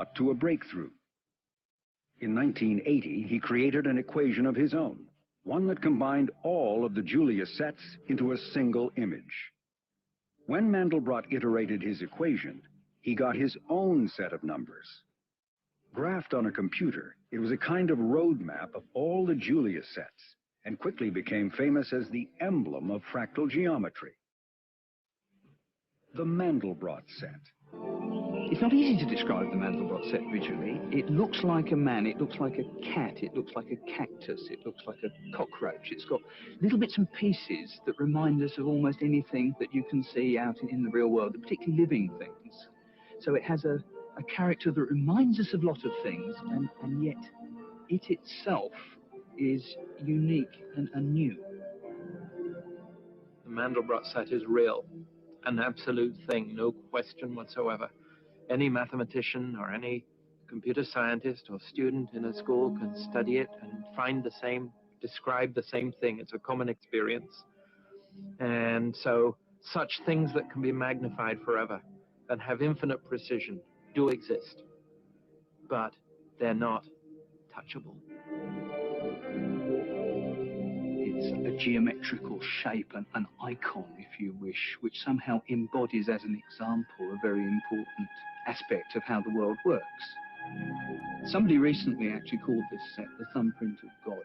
brought to a breakthrough. In 1980, he created an equation of his own, one that combined all of the Julius sets into a single image. When Mandelbrot iterated his equation, he got his own set of numbers. Graphed on a computer, it was a kind of roadmap of all the Julius sets, and quickly became famous as the emblem of fractal geometry. The Mandelbrot set. It's not easy to describe the Mandelbrot set visually. It looks like a man, it looks like a cat, it looks like a cactus, it looks like a cockroach. It's got little bits and pieces that remind us of almost anything that you can see out in the real world, particularly living things. So it has a character that reminds us of a lot of things, and yet it itself is unique and new. The Mandelbrot set is real, an absolute thing, no question whatsoever. Any mathematician or any computer scientist or student in a school can study it and find the same, describe the same thing. It's a common experience. And so such things that can be magnified forever and have infinite precision do exist, but they're not touchable. It's a geometrical shape, an icon, if you wish, which somehow embodies as an example a very important aspect of how the world works. Somebody recently actually called this set the Thumbprint of God.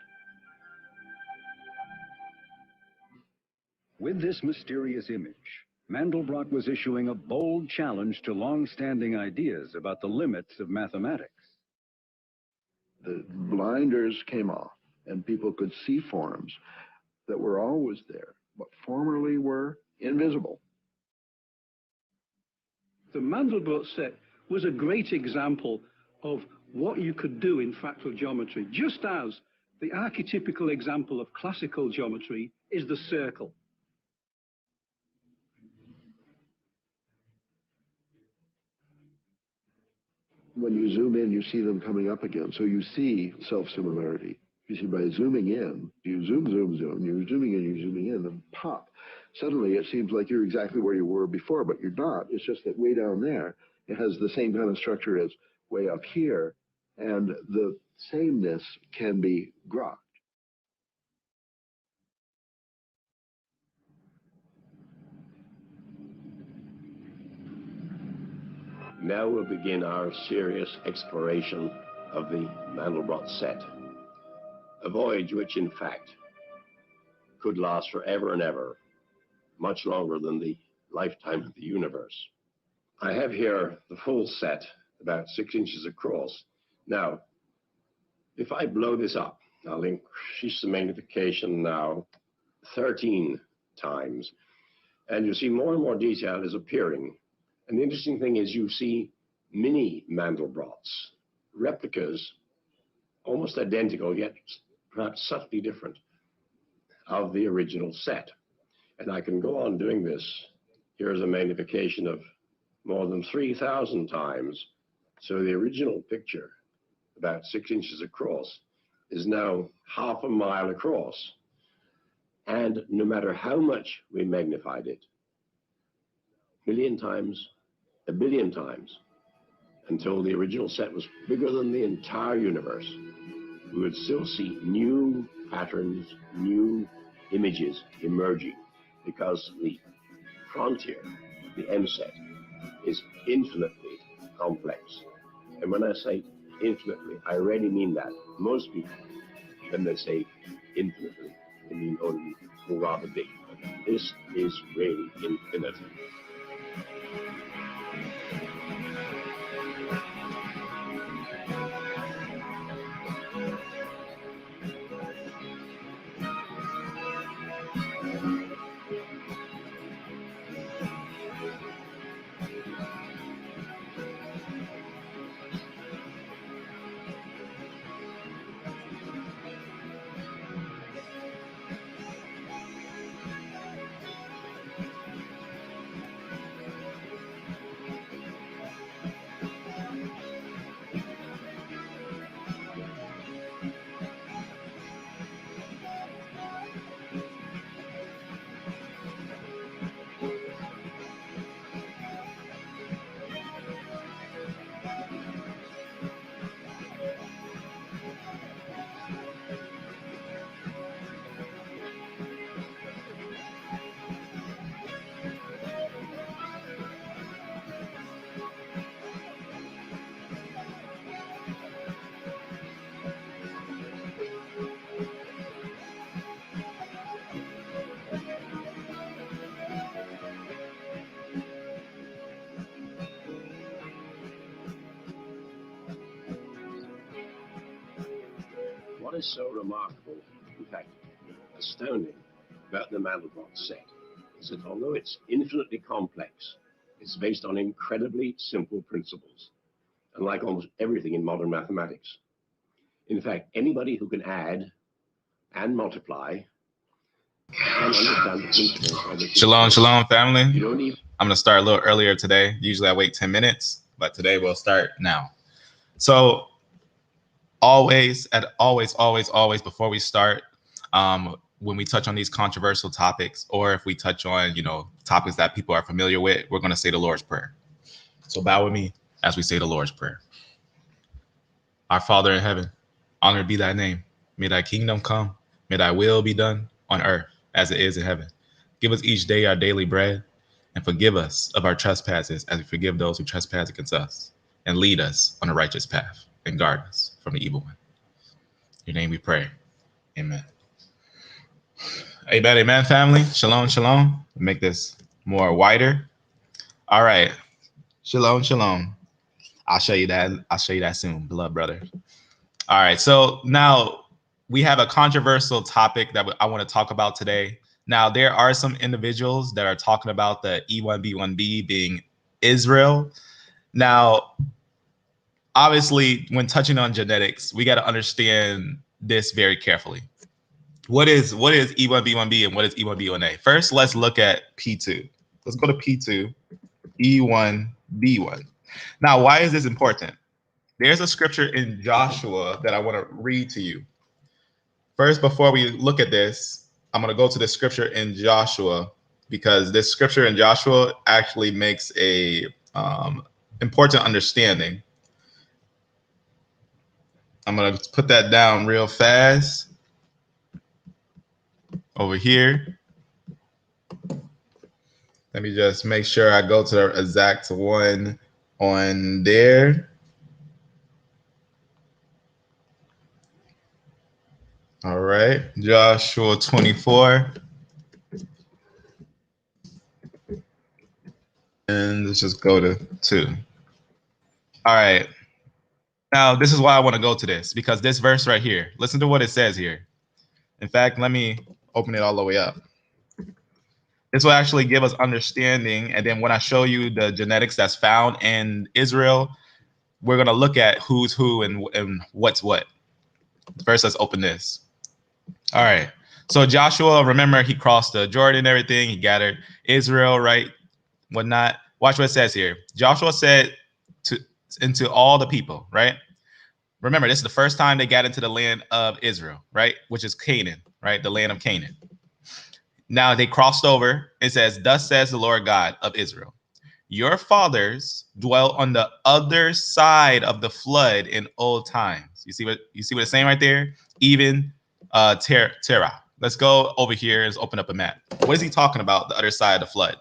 With this mysterious image, Mandelbrot was issuing a bold challenge to long-standing ideas about the limits of mathematics. The blinders came off, and people could see forms that were always there, but formerly were invisible. The Mandelbrot set was a great example of what you could do in fractal geometry, just as the archetypical example of classical geometry is the circle. When you zoom in, you see them coming up again, so you see self-similarity. You see, by zooming in, you zoom, you're zooming in, you're zooming in, and pop. Suddenly, it seems like you're exactly where you were before, but you're not. It's just that way down there, it has the same kind of structure as way up here, and the sameness can be grokked. Now we'll begin our serious exploration of the Mandelbrot set. A voyage which, in fact, could last forever and ever, much longer than the lifetime of the universe. I have here the full set, about 6 inches across. Now, if I blow this up, I'll increase the magnification now 13 times, and you see more and more detail is appearing. And the interesting thing is you see mini Mandelbrots, replicas, almost identical, yet perhaps subtly different, of the original set. And I can go on doing this. Here's a magnification of more than 3,000 times. So the original picture, about 6 inches across, is now half a mile across. And no matter how much we magnified it, a million times, a billion times, until the original set was bigger than the entire universe, we would still see new patterns, new images emerging, because the frontier, the M set, is infinitely complex. And when I say infinitely, I really mean that. Most people, when they say infinitely, they mean only rather big. But this is really infinite. is so remarkable, in fact, astounding, about the Mandelbrot set is that although it's infinitely complex, it's based on incredibly simple principles, unlike almost everything in modern mathematics. In fact, anybody who can add and multiply and understand the principles of this. Shalom, shalom, family. You don't even. I'm going to start a little earlier today. Usually I wait 10 minutes, but today we'll start now. So always, before we start, when we touch on these controversial topics, or if we touch on, topics that people are familiar with, we're going to say the Lord's Prayer. So bow with me as we say the Lord's Prayer. Our Father in heaven, honored be thy name. May thy kingdom come. May thy will be done on earth as it is in heaven. Give us each day our daily bread, and forgive us of our trespasses as we forgive those who trespass against us. And lead us on a righteous path, and guard us from the evil one. In your name we pray. Amen. Amen, amen, family. Shalom, shalom. Make this more wider. All right. Shalom, shalom. I'll show you that soon, beloved brother. All right. So now we have a controversial topic that I want to talk about today. Now, there are some individuals that are talking about the E1B1B being Israel. Now, obviously, when touching on genetics, we got to understand this very carefully. What is E1B1B and what is E1B1A? First, let's look at P2. Let's go to P2, E1B1. Now, why is this important? There's a scripture in Joshua that I want to read to you. First, before we look at this, I'm going to go to the scripture in Joshua, because this scripture in Joshua actually makes a important understanding. I'm going to put that down real fast over here. Let me just make sure I go to the exact one on there. All right, Joshua 24. And let's just go to 2. All right. Now, this is why I want to go to this, because this verse right here, listen to what it says here. In fact, let me open it all the way up. This will actually give us understanding. And then when I show you the genetics that's found in Israel, we're going to look at who's who and what's what. First, let's open this. All right. So Joshua, remember, he crossed the Jordan and everything. He gathered Israel, right? Whatnot. Watch what it says here. Joshua said into all the people, right? Remember, this is the first time they got into the land of Israel, right? Which is Canaan, right? The land of Canaan. Now they crossed over. It says, thus says the Lord God of Israel, your fathers dwelt on the other side of the flood in old times. You see what it's saying right there? Even Terah. Let's go over here and open up a map. What is he talking about? The other side of the flood.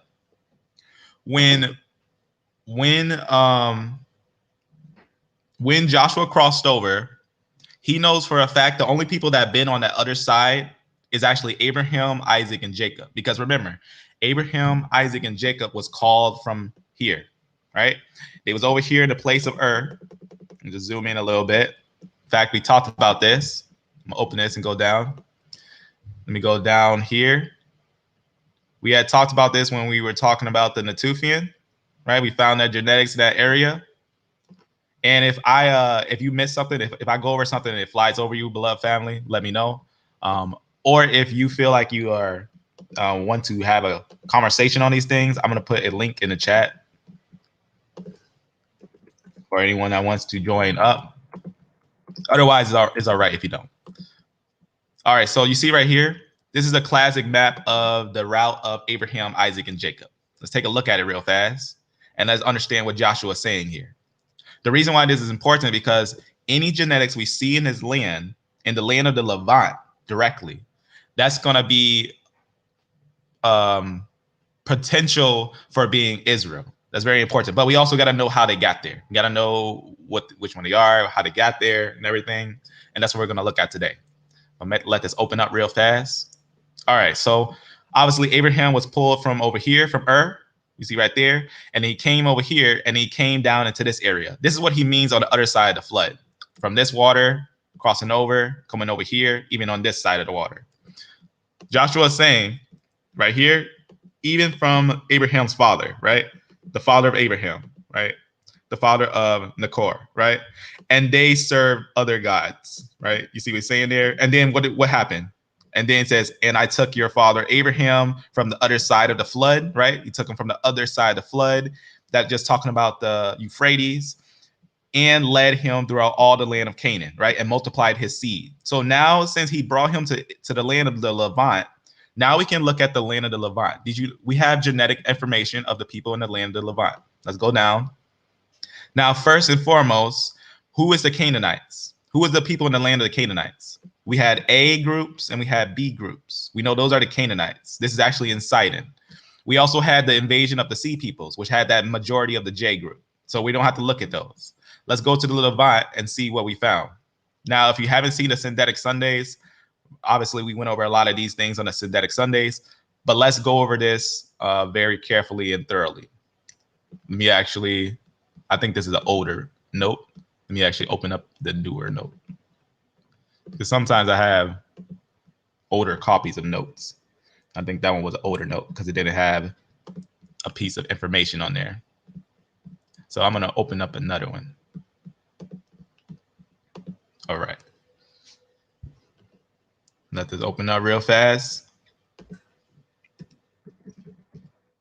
When Joshua crossed over, he knows for a fact the only people that have been on that other side is actually Abraham, Isaac, and Jacob. Because remember, Abraham, Isaac, and Jacob was called from here, right? They was over here in the place of Ur. And just zoom in a little bit. In fact, we talked about this. I'm gonna open this and go down. Let me go down here. We had talked about this when we were talking about the Natufian, right? We found that genetics in that area. And if you miss something, if I go over something and it flies over you, beloved family, let me know. Or if you feel like you are want to have a conversation on these things, I'm going to put a link in the chat for anyone that wants to join up. Otherwise, it's all right if you don't. All right, so you see right here, this is a classic map of the route of Abraham, Isaac, and Jacob. Let's take a look at it real fast, and let's understand what Joshua is saying here. The reason why this is important because any genetics we see in his land, in the land of the Levant directly, that's going to be potential for being Israel. That's very important. But we also got to know how they got there. We got to know which one they are, how they got there, and everything. And that's what we're going to look at today. I'm going to let this open up real fast. All right. So obviously Abraham was pulled from over here from Ur. You see right there. And he came over here and he came down into this area. This is what he means on the other side of the flood. From this water crossing over, coming over here, even on this side of the water. Joshua is saying right here, even from Abraham's father, right? The father of Abraham, right? The father of Nachor, right? And they served other gods, right? You see what he's saying there? And then what happened? And then it says, and I took your father Abraham from the other side of the flood, right? He took him from the other side of the flood. That just talking about the Euphrates, and led him throughout all the land of Canaan, right? And multiplied his seed. So now, since he brought him to the land of the Levant, now we can look at the land of the Levant. We have genetic information of the people in the land of the Levant. Let's go down. Now, first and foremost, who is the Canaanites? Who is the people in the land of the Canaanites? We had A groups and we had B groups. We know those are the Canaanites. This is actually in Sidon. We also had the invasion of the Sea peoples, which had that majority of the J group. So we don't have to look at those. Let's go to the Levant and see what we found. Now, if you haven't seen the Synthetic Sundays, obviously we went over a lot of these things on the Synthetic Sundays, but let's go over this very carefully and thoroughly. Let me actually, I think this is an older note. Let me actually open up the newer note, because sometimes I have older copies of notes. I think that one was an older note because it didn't have a piece of information on there. So I'm going to open up another one. All right. Let this open up real fast.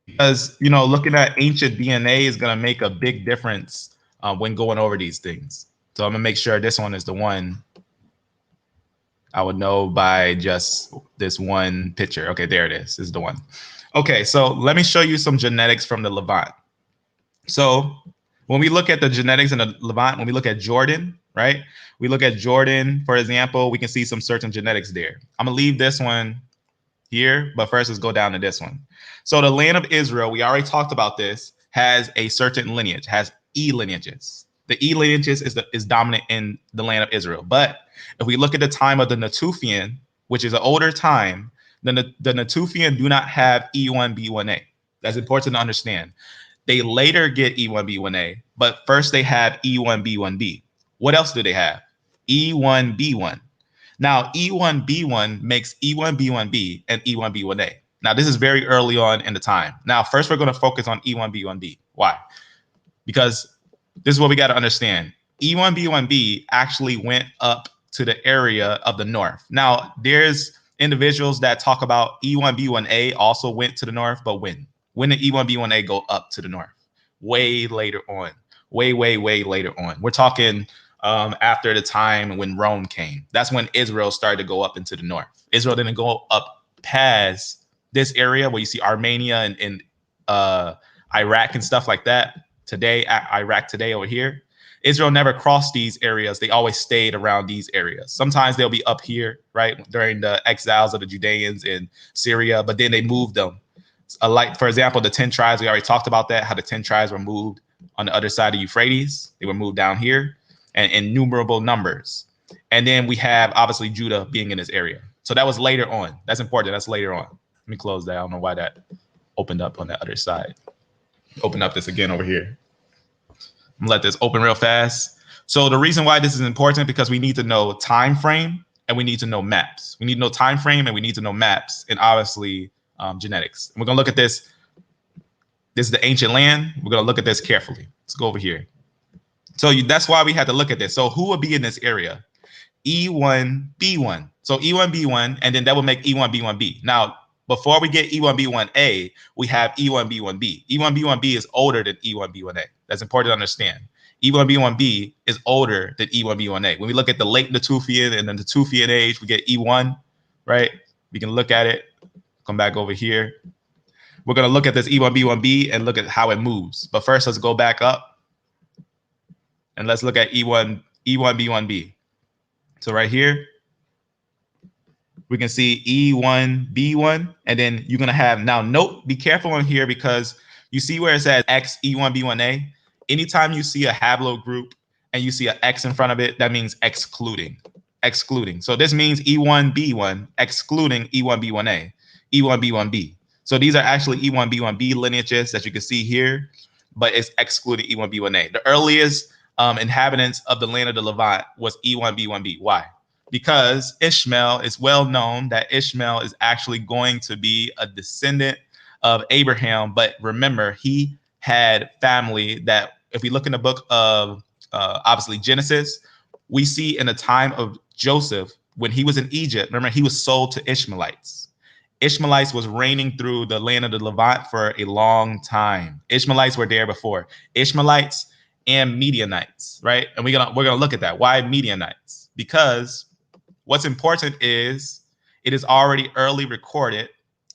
Because, you know, looking at ancient DNA is going to make a big difference when going over these things. So I'm going to make sure this one is the one I would know by just this one picture. Okay, there it is. This is the one. Okay, so let me show you some genetics from the Levant. So when we look at the genetics in the Levant, when we look at Jordan, right? We look at Jordan, for example, we can see some certain genetics there. I'm going to leave this one here, but first let's go down to this one. So the land of Israel, we already talked about this, has a certain lineage, has E lineages. The E lineages is dominant in the land of Israel. But if we look at the time of the Natufian, which is an older time, then the Natufian do not have E1B1A. That's important to understand. They later get E1B1A, but first they have E1B1B. What else do they have? E1B1. Now, E1B1 makes E1B1B and E1B1A. Now, this is very early on in the time. Now, first, we're going to focus on E1B1B. Why? Because this is what we got to understand. E1B1B actually went up to the area of the north. Now, there's individuals that talk about E1B1A also went to the north, but when did E1B1A go up to the north? Way later on. Way later on. We're talking after the time when Rome came. That's when Israel started to go up into the north. Israel didn't go up past this area where you see Armenia and Iraq and stuff like that. Today, Iraq today over here. Israel never crossed these areas. They always stayed around these areas. Sometimes they'll be up here, right, during the exiles of the Judeans in Syria, but then they moved them. Like, for example, the 10 tribes, we already talked about that, how the 10 tribes were moved on the other side of Euphrates. They were moved down here and innumerable numbers. And then we have, obviously, Judah being in this area. So that was later on. That's important. That's later on. Let me close that. I don't know why that opened up on the other side. Open up this again over here. I'm gonna let this open real fast. So the reason why this is important, because we need to know time frame and we need to know maps. We need to know time frame and we need to know maps, and obviously genetics. And we're gonna look at this. This is the ancient land. We're gonna look at this carefully. Let's go over here. So that's why we had to look at this. So who would be in this area? E1B1. So E1B1, and then that would make E1B1B. Now, before we get E1B1A, we have E1B1B. E1B1B is older than E1B1A. That's important to understand. E1B1B is older than E1B1A. When we look at the late Natufian and then the Natufian age, we get E1, right? We can look at it, come back over here. We're going to look at this E1B1B and look at how it moves. But first, let's go back up and let's look at E1B1B. So right here, we can see E1B1, and then you're going to have, now note, be careful on here, because you see where it says X E1B1A. Anytime you see a haplogroup and you see an X in front of it, that means excluding. So this means E1B1 excluding E1B1A, E1B1B. So these are actually E1B1B lineages that you can see here, but it's excluding E1B1A. The earliest inhabitants of the land of the Levant was E1B1B. Why? Because Ishmael, is well known that Ishmael is actually going to be a descendant of Abraham. But remember, he had family that, if we look in the book of obviously Genesis, we see in the time of Joseph, when he was in Egypt, remember, he was sold to Ishmaelites. Ishmaelites was reigning through the land of the Levant for a long time. Ishmaelites were there before. Ishmaelites and Midianites, right? And we're gonna look at that. Why Midianites? Because what's important is it is already early recorded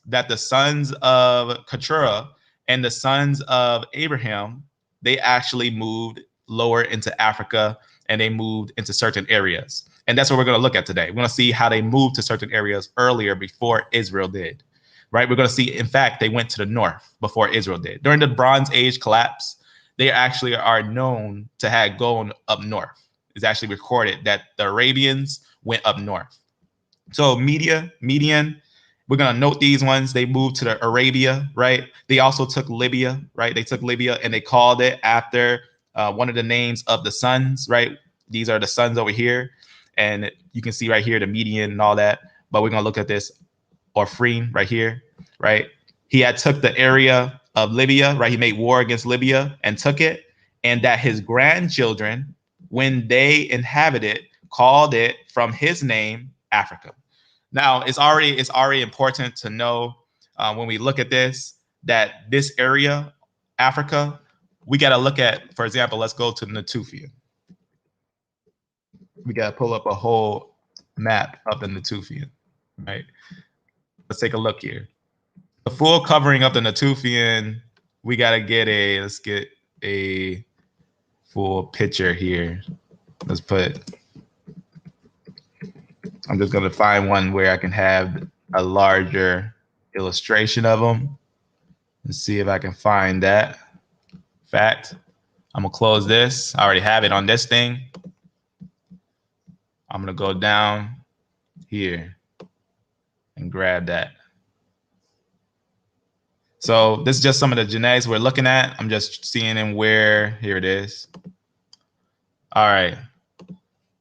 that the sons of Keturah and the sons of Abraham, they actually moved lower into Africa, and they moved into certain areas. And that's what we're going to look at today. We're going to see how they moved to certain areas earlier before Israel did, right? We're going to see, in fact, they went to the north before Israel did. During the Bronze Age collapse, they actually are known to have gone up north. It's actually recorded that the Arabians went up north. So Median, we're going to note these ones. They moved to the Arabia, right? They also took Libya, right? They took Libya and they called it after one of the names of the sons, right? These are the sons over here. And you can see right here the Median and all that. But we're going to look at this Orphreem right here, right? He had took the area of Libya, right? He made war against Libya and took it. And that his grandchildren, when they inhabited, called it from his name Africa. Now, it's already important to know when we look at this, that this area, Africa, we got to look at, for example, let's go to Natufian. We got to pull up a whole map of the Natufian, right? Let's take a look here. The full covering of the Natufian, we got to get let's get a full picture here. Let's I'm just going to find one where I can have a larger illustration of them. Let's see if I can find that. Fact, I'm going to close this. I already have it on this thing. I'm going to go down here and grab that. So this is just some of the genetics we're looking at. I'm just seeing in where, here it is. All right.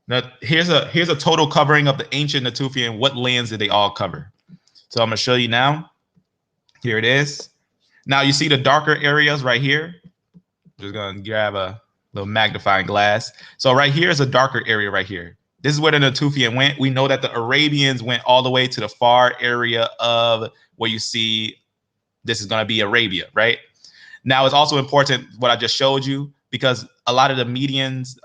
Now here's a total covering of the ancient Natufian. What lands did they all cover? So I'm going to show you now. Here it is. Now you see the darker areas right here. Just going to grab a little magnifying glass. So right here is a darker area right here. This is where the Natufian went. We know that the Arabians went all the way to the far area of where you see this is going to be Arabia, right? Now, it's also important what I just showed you, because a lot of the Medianites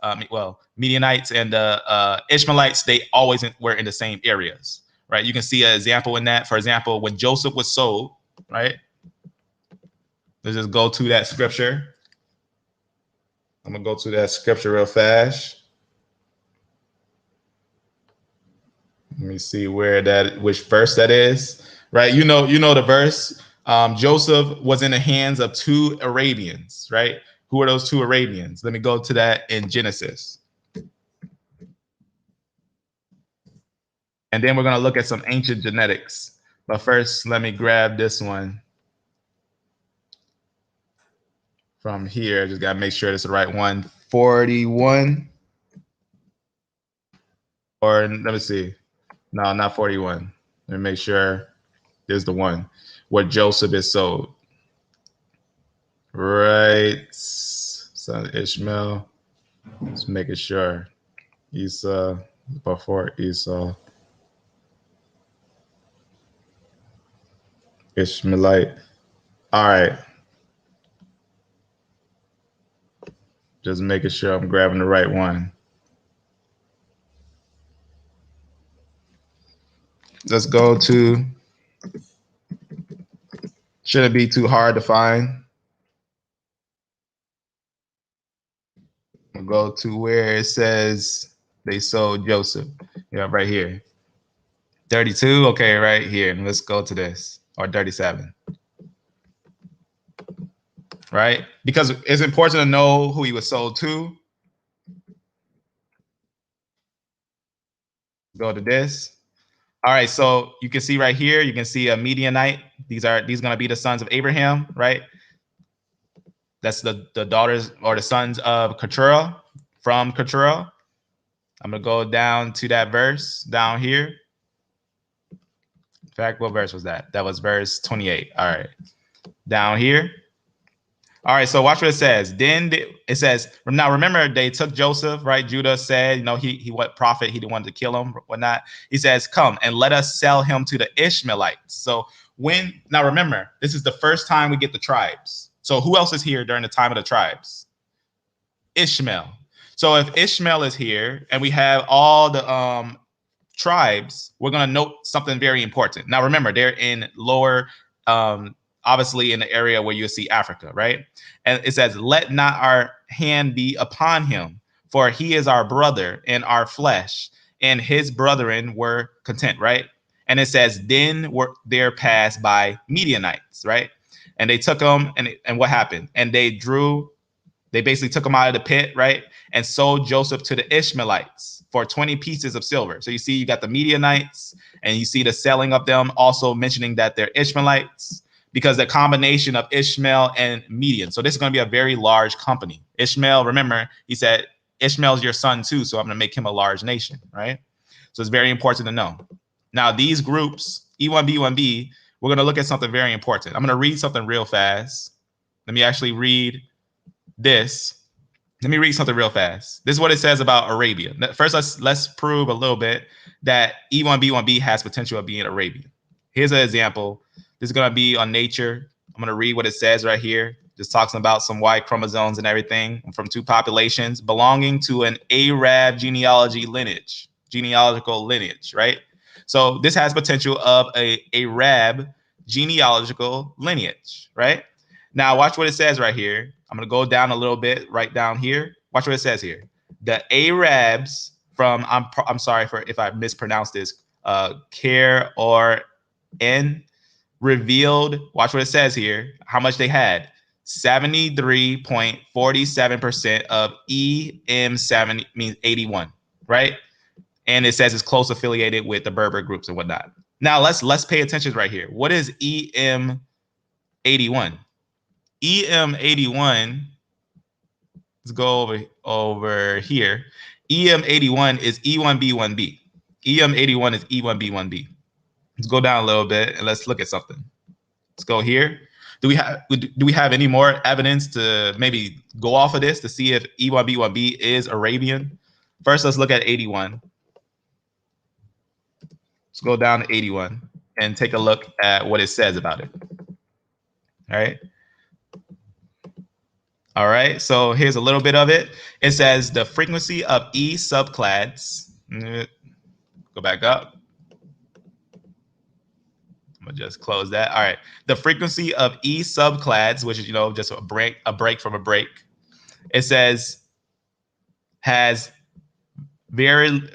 and the Ishmaelites, they always were in the same areas, right? You can see an example in that. For example, when Joseph was sold, right? Let's just go to that scripture. I'm going to go to that scripture real fast. Let me see which verse that is, right? You know the verse. Joseph was in the hands of two Arabians, right? Who are those two Arabians? Let me go to that in Genesis. And then we're going to look at some ancient genetics. But first, let me grab this one from here. Just got to make sure it's the right one. 41. Or let me see. No, not 41. Let me make sure there's the one where Joseph is sold. Right. Son of Ishmael. Just making sure. Esau, before Esau. Ishmaelite. All right. Just making sure I'm grabbing the right one. Let's go to, shouldn't be too hard to find. We'll go to where it says they sold Joseph. Yeah, right here. 32, okay, right here. And let's go to this, or 37. Right? Because it's important to know who he was sold to. Go to this. All right, so you can see right here, you can see a Midianite. These are going to be the sons of Abraham, right? That's the daughters or the sons of Keturah. from Keturah. I'm going to go down to that verse down here. In fact, what verse was that? That was verse 28. All right. Down here. All right, so watch what it says. Then it says, now remember, they took Joseph, right? Judah said, you know, he what prophet, he wanted to kill him, whatnot. He says, come and let us sell him to the Ishmaelites. So now remember, this is the first time we get the tribes. So who else is here during the time of the tribes? Ishmael. So if Ishmael is here and we have all the tribes, we're going to note something very important. Now remember, they're in lower obviously in the area where you see Africa, right? And it says, let not our hand be upon him, for he is our brother and our flesh, and his brethren were content, right? And it says, then were there passed by Midianites, right? And they took them, and what happened? And they basically took them out of the pit, right? And sold Joseph to the Ishmaelites for 20 pieces of silver. So you see, you got the Midianites, and you see the selling of them, also mentioning that they're Ishmaelites, because the combination of Ishmael and Midian. So this is going to be a very large company. Ishmael, remember, he said, Ishmael's your son too, so I'm going to make him a large nation, right? So it's very important to know. Now, these groups, E1B1B, we're going to look at something very important. I'm going to read something real fast. Let me actually read this. Let me read something real fast. This is what it says about Arabia. First, let's prove a little bit that E1B1B has potential of being Arabian. Here's an example. This is going to be on Nature. I'm going to read what it says right here. Just talks about some Y chromosomes and everything from two populations belonging to an Arab genealogical lineage, right? So this has potential of a Arab genealogical lineage, right? Now watch what it says right here. I'm going to go down a little bit right down here. Watch what it says here. The Arabs from, I'm sorry for if I mispronounced this, Care or N, revealed, watch what it says here, how much they had. 73.47% of EM70 means 81, right? And it says it's close affiliated with the Berber groups and whatnot. Now let's pay attention right here. What is EM81? EM81, let's go over here. EM81 is E1B1B. EM81 is E1B1B. Let's go down a little bit and let's look at something. Let's go here. Do we have any more evidence to maybe go off of this to see if E1B1B is Arabian? First, let's look at 81. Let's go down to 81 and take a look at what it says about it. All right. All right. So here's a little bit of it. It says the frequency of E subclads. Go back up. I'm gonna just close that. All right. The frequency of E subclads, which is, you know, just a break from a break. It says has varied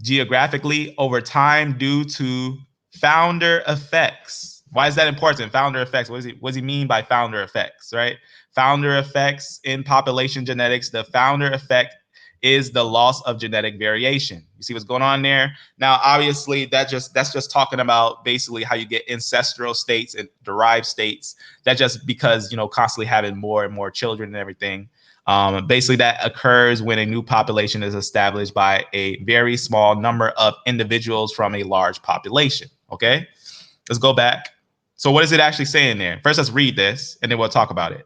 geographically over time due to founder effects. Why is that important? Founder effects. What does he mean by founder effects, right? Founder effects in population genetics. The founder effect is the loss of genetic variation. You see what's going on there? Now, obviously, that's just talking about basically how you get ancestral states and derived states. That just because, you know, constantly having more and more children and everything. Basically, that occurs when a new population is established by a very small number of individuals from a large population. Okay, let's go back. So what is it actually saying there? First, let's read this, and then we'll talk about it.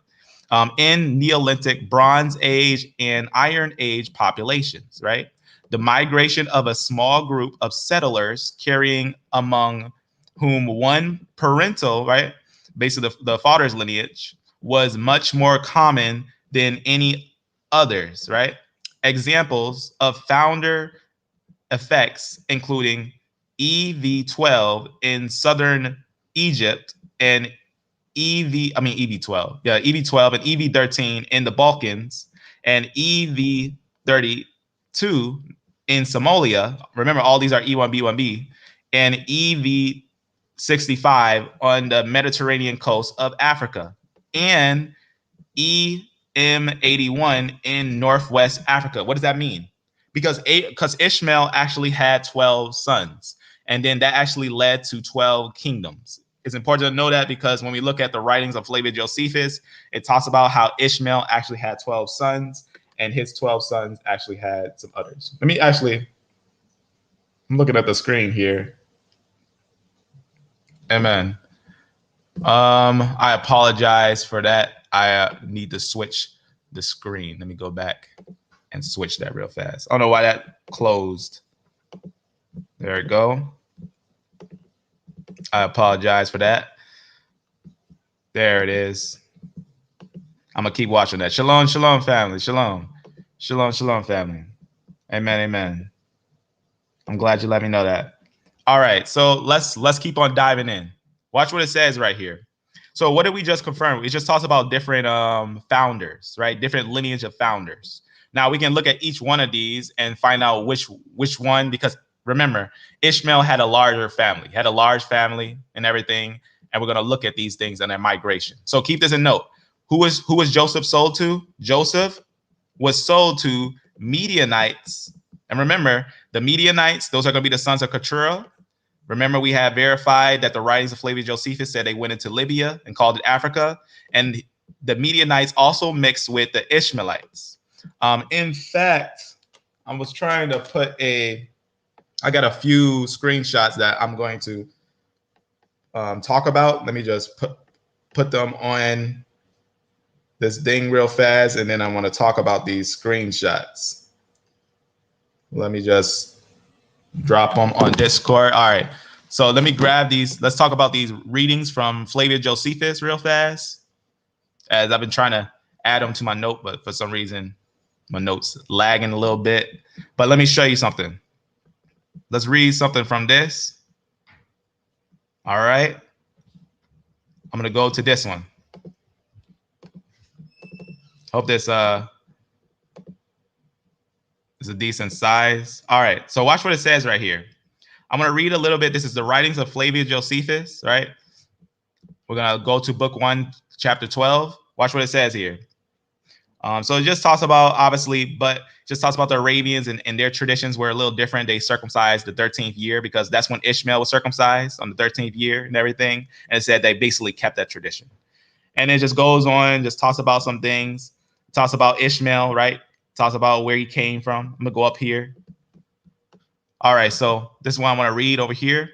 In Neolithic, Bronze Age, and Iron Age populations, right? The migration of a small group of settlers carrying among whom one parental, right, basically the father's lineage, was much more common than any others, right? Examples of founder effects including EV12 in southern Egypt and EV12 and EV13 in the Balkans and EV32 in Somalia. Remember, all these are E1B1B, and EV65 on the Mediterranean coast of Africa, and EM81 in Northwest Africa. What does that mean? Because Ishmael actually had 12 sons, and then that actually led to 12 kingdoms. It's important to know that because when we look at the writings of Flavia Josephus, it talks about how Ishmael actually had 12 sons, and his 12 sons actually had some others. Let me actually, I'm looking at the screen here. Amen. I apologize for that. I need to switch the screen. Let me go back and switch that real fast. I don't know why that closed. There we go. I apologize for that. There it is. I'm gonna keep watching that. Shalom, shalom, family. Shalom, shalom, shalom, family. Amen, amen. I'm glad you let me know that. All right, so let's keep on diving in. Watch what it says right here. So what did we just confirm? It just talks about different founders, right? Different lineage of founders. Now we can look at each one of these and find out which one, because remember, Ishmael had a larger family, had a large family and everything. And we're going to look at these things and their migration. So keep this in note. Who was Joseph sold to? Joseph was sold to Midianites. And remember, the Midianites, those are going to be the sons of Keturah. Remember, we have verified that the writings of Flavia Josephus said they went into Libya and called it Africa. And the Midianites also mixed with the Ishmaelites. In fact, I was trying to put I got a few screenshots that I'm going to talk about. Let me just put them on this thing real fast, and then I want to talk about these screenshots. Let me just drop them on Discord. All right, so let me grab these. Let's talk about these readings from Flavia Josephus real fast, as I've been trying to add them to my note, but for some reason my notes lagging a little bit. But let me show you something. Let's read something from this. All right, I'm gonna go to this one. Hope this is a decent size. All right, so watch what it says right here. I'm gonna read a little bit. This is the writings of Flavia Josephus, right? We're gonna go to book 1, chapter 12. Watch what it says here. So it just talks about, obviously, but just talks about the Arabians and their traditions were a little different. They circumcised the 13th year because that's when Ishmael was circumcised, on the 13th year and everything. And it said they basically kept that tradition. And it just goes on, just talks about some things. Talks about Ishmael, right? Talks about where he came from. I'm gonna go up here. All right, so this is what I'm gonna read over here.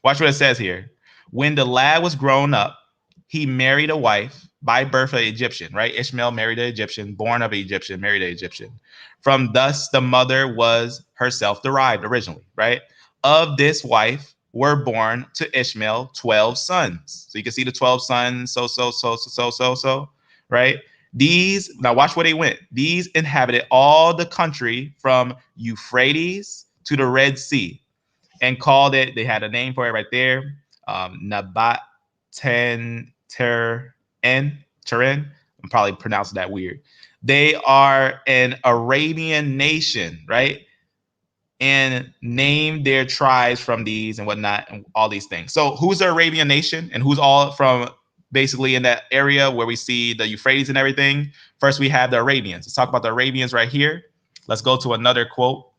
Watch what it says here. When the lad was grown up, he married a wife by birth an Egyptian, right? Ishmael married an Egyptian, born of an Egyptian, married an Egyptian. From thus the mother was herself derived originally, right? Of this wife were born to Ishmael 12 sons. So you can see the 12 sons, so, right? These, now watch where they went. These inhabited all the country from Euphrates to the Red Sea and called it, they had a name for it right there, Nabat Turin. I'm probably pronouncing that weird. They are an Arabian nation, right? And named their tribes from these and whatnot and all these things. So who's the Arabian nation and who's all from basically in that area where we see the Euphrates and everything? First, we have the Arabians. Let's talk about the Arabians right here. Let's go to another quote.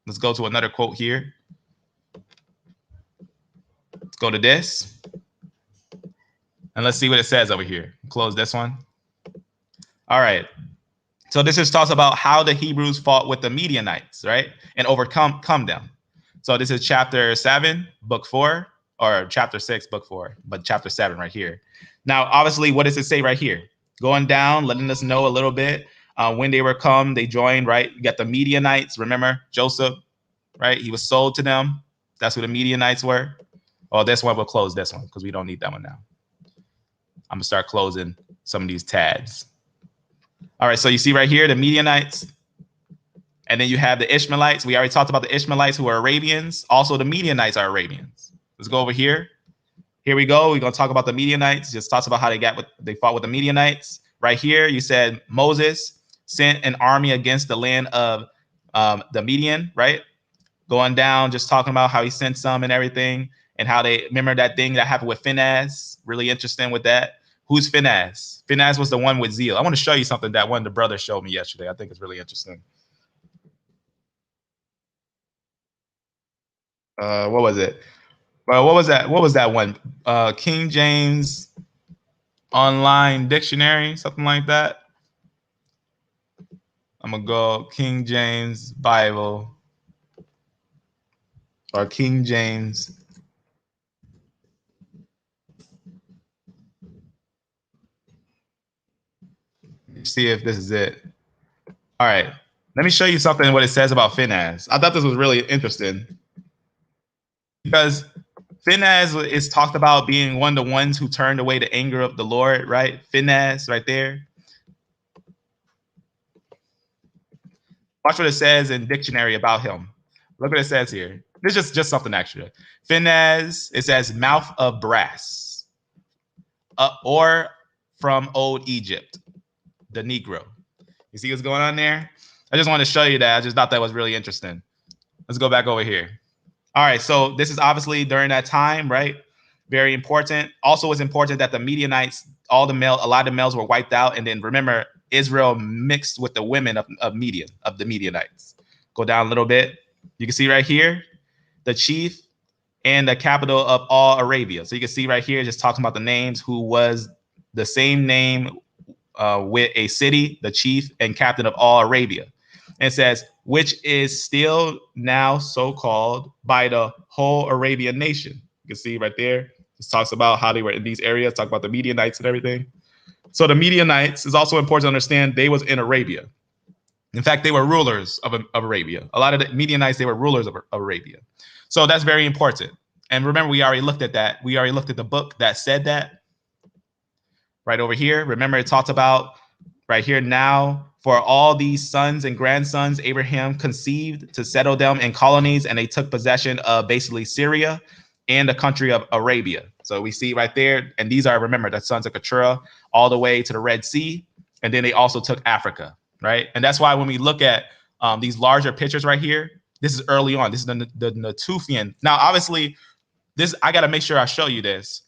Let's go to another quote here. Let's go to this. And let's see what it says over here. Close this one. All right. So this just talks about how the Hebrews fought with the Midianites, right? And overcome them. So this is chapter 7, book 4, or chapter 6, book 4, but chapter 7 right here. Now, obviously, what does it say right here? Going down, letting us know a little bit. When they were come, they joined, right? You got the Midianites. Remember Joseph, right? He was sold to them. That's who the Midianites were. Oh, this one, we'll close this one because we don't need that one now. I'm gonna start closing some of these tabs. All right, so you see right here, the Midianites, and then you have the Ishmaelites. We already talked about the Ishmaelites who are Arabians. Also, the Midianites are Arabians. Let's go over here. Here we go. We're gonna talk about the Midianites. Just talks about how they fought with the Midianites. Right here, you said Moses sent an army against the land of the Midian, right? Going down, just talking about how he sent some and everything, and how they remember that thing that happened with Phinehas. Really interesting with that. Who's Phinehas? Phinehas was the one with zeal. I want to show you something that one of the brothers showed me yesterday. I think it's really interesting. What was it? Well, what was that? What was that one? King James Online Dictionary, something like that. I'm gonna go King James Bible or King James. See if this is it. All right, let me show you something what it says about Phinehas. I thought this was really interesting because Phinehas is talked about being one of the ones who turned away the anger of the Lord, right? Phinehas right there. Watch what it says in dictionary about him. Look what it says here. This is just something extra. Phinehas, it says mouth of brass, or from old Egypt, the Negro. You see what's going on there? I just wanted to show you that. I just thought that was really interesting. Let's go back over here. All right, so this is obviously during that time, right? Very important. Also, it's important that the Midianites, a lot of the males were wiped out. And then remember, Israel mixed with the women of the Midianites. Go down a little bit. You can see right here, the chief and the capital of all Arabia. So you can see right here, just talking about the names, who was the same name with a city, the chief and captain of all Arabia. And it says, which is still now so called by the whole Arabian nation. You can see right there, it talks about how they were in these areas, talk about the Midianites and everything. So the Midianites is also important to understand they was in Arabia. In fact, they were rulers of Arabia. A lot of the Midianites, they were rulers of Arabia. So that's very important. And remember, we already looked at that. We already looked at the book that said that. Right over here. Remember, it talks about right here now, for all these sons and grandsons, Abraham conceived to settle them in colonies, and they took possession of basically Syria and the country of Arabia. So we see right there, and these are, remember, the sons of Keturah all the way to the Red Sea, and then they also took Africa, right? And that's why when we look at these larger pictures right here, this is early on. This is the Natufian. Now, obviously, this I got to make sure I show you this.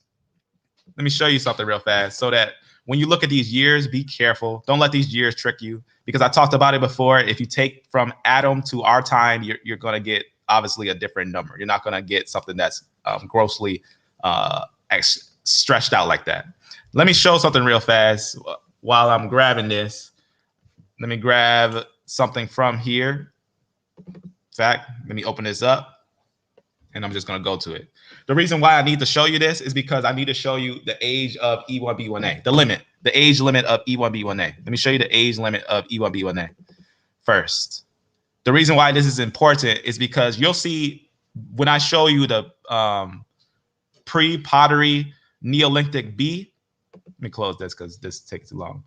Let me show you something real fast so that when you look at these years, be careful. Don't let these years trick you, because I talked about it before. If you take from Adam to our time, you're going to get obviously a different number. You're not going to get something that's grossly stretched out like that. Let me show something real fast while I'm grabbing this. Let me grab something from here. In fact, let me open this up, and I'm just going to go to it. The reason why I need to show you this is because I need to show you the age of E1B1A, the age limit of E1B1A. Let me show you the age limit of E1B1A first. The reason why this is important is because you'll see when I show you the pre-pottery Neolithic B. Let me close this because this takes too long.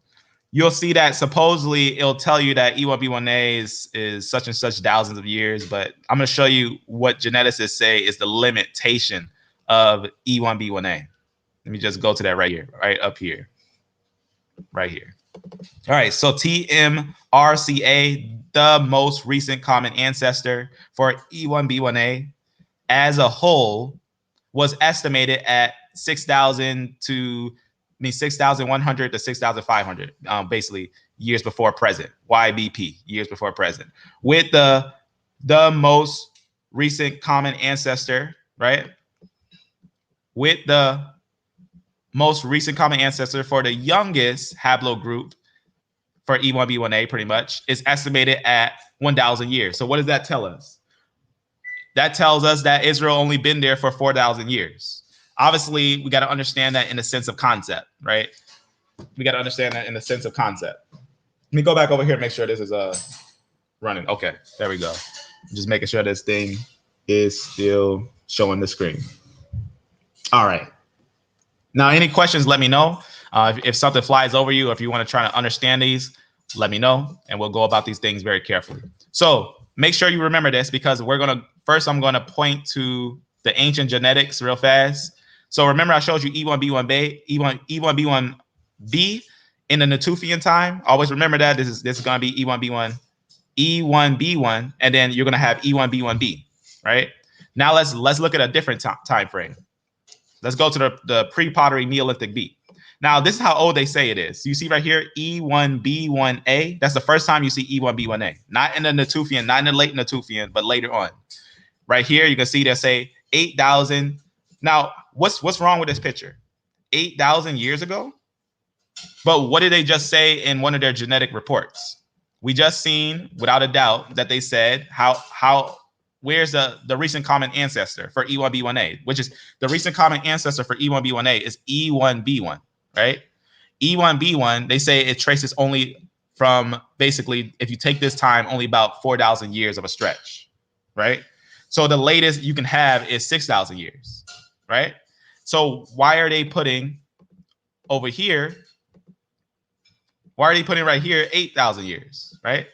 You'll see that supposedly it'll tell you that E1B1A is such and such thousands of years, but I'm going to show you what geneticists say is the limitation of E1B1A. Let me just go to that right here, right up here, right here. All right, so TMRCA, the most recent common ancestor for E1B1A as a whole, was estimated at 6,100 to 6,500, basically years before present, YBP, years before present, with the most recent common ancestor, right? With the most recent common ancestor for the youngest haplogroup for E1B1A, pretty much, is estimated at 1,000 years. So what does that tell us? That tells us that Israel only been there for 4,000 years. Obviously, we got to understand that in the sense of concept, right? We got to understand that in the sense of concept. Let me go back over here and make sure this is running. Okay, there we go. Just making sure this thing is still showing the screen. All right. Now, any questions, let me know. If something flies over you, or if you want to try to understand these, let me know, and we'll go about these things very carefully. So make sure you remember this, because we're going to, first I'm going to point to the ancient genetics real fast. So remember, I showed you E1B1B, E1B1B in the Natufian time. Always remember that this is going to be E1B1, and then you're going to have E1B1B, right? Now let's look at a different time frame. Let's go to the pre-pottery Neolithic B. Now, this is how old they say it is. You see right here, E1B1A. That's the first time you see E1B1A. Not in the Natufian, not in the late Natufian, but later on. Right here, you can see they say 8,000. Now, what's wrong with this picture? 8,000 years ago? But what did they just say in one of their genetic reports? We just seen, without a doubt, that they said where's the recent common ancestor for E1B1A, which is the recent common ancestor for E1B1A is E1B1, right? E1B1, they say it traces only from basically, if you take this time, only about 4,000 years of a stretch, right? So the latest you can have is 6,000 years, right? So why are they putting over here? Why are they putting right here 8,000 years, right?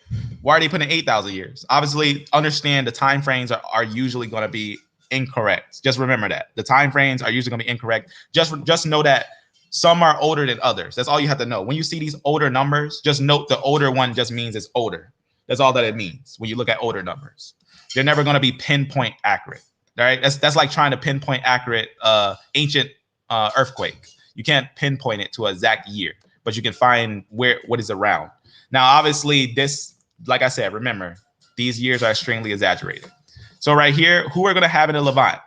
Why are they putting 8,000 years? Obviously, understand the time frames are usually going to be incorrect. Just remember that. The time frames are usually going to be incorrect. Just know that some are older than others. That's all you have to know. When you see these older numbers, just note the older one just means it's older. That's all that it means when you look at older numbers. They're never going to be pinpoint accurate, right? That's like trying to pinpoint accurate ancient earthquake. You can't pinpoint it to an exact year, but you can find what is around. Now, obviously, this, like I said, remember, these years are extremely exaggerated. So right here, who we're going to have in the Levant?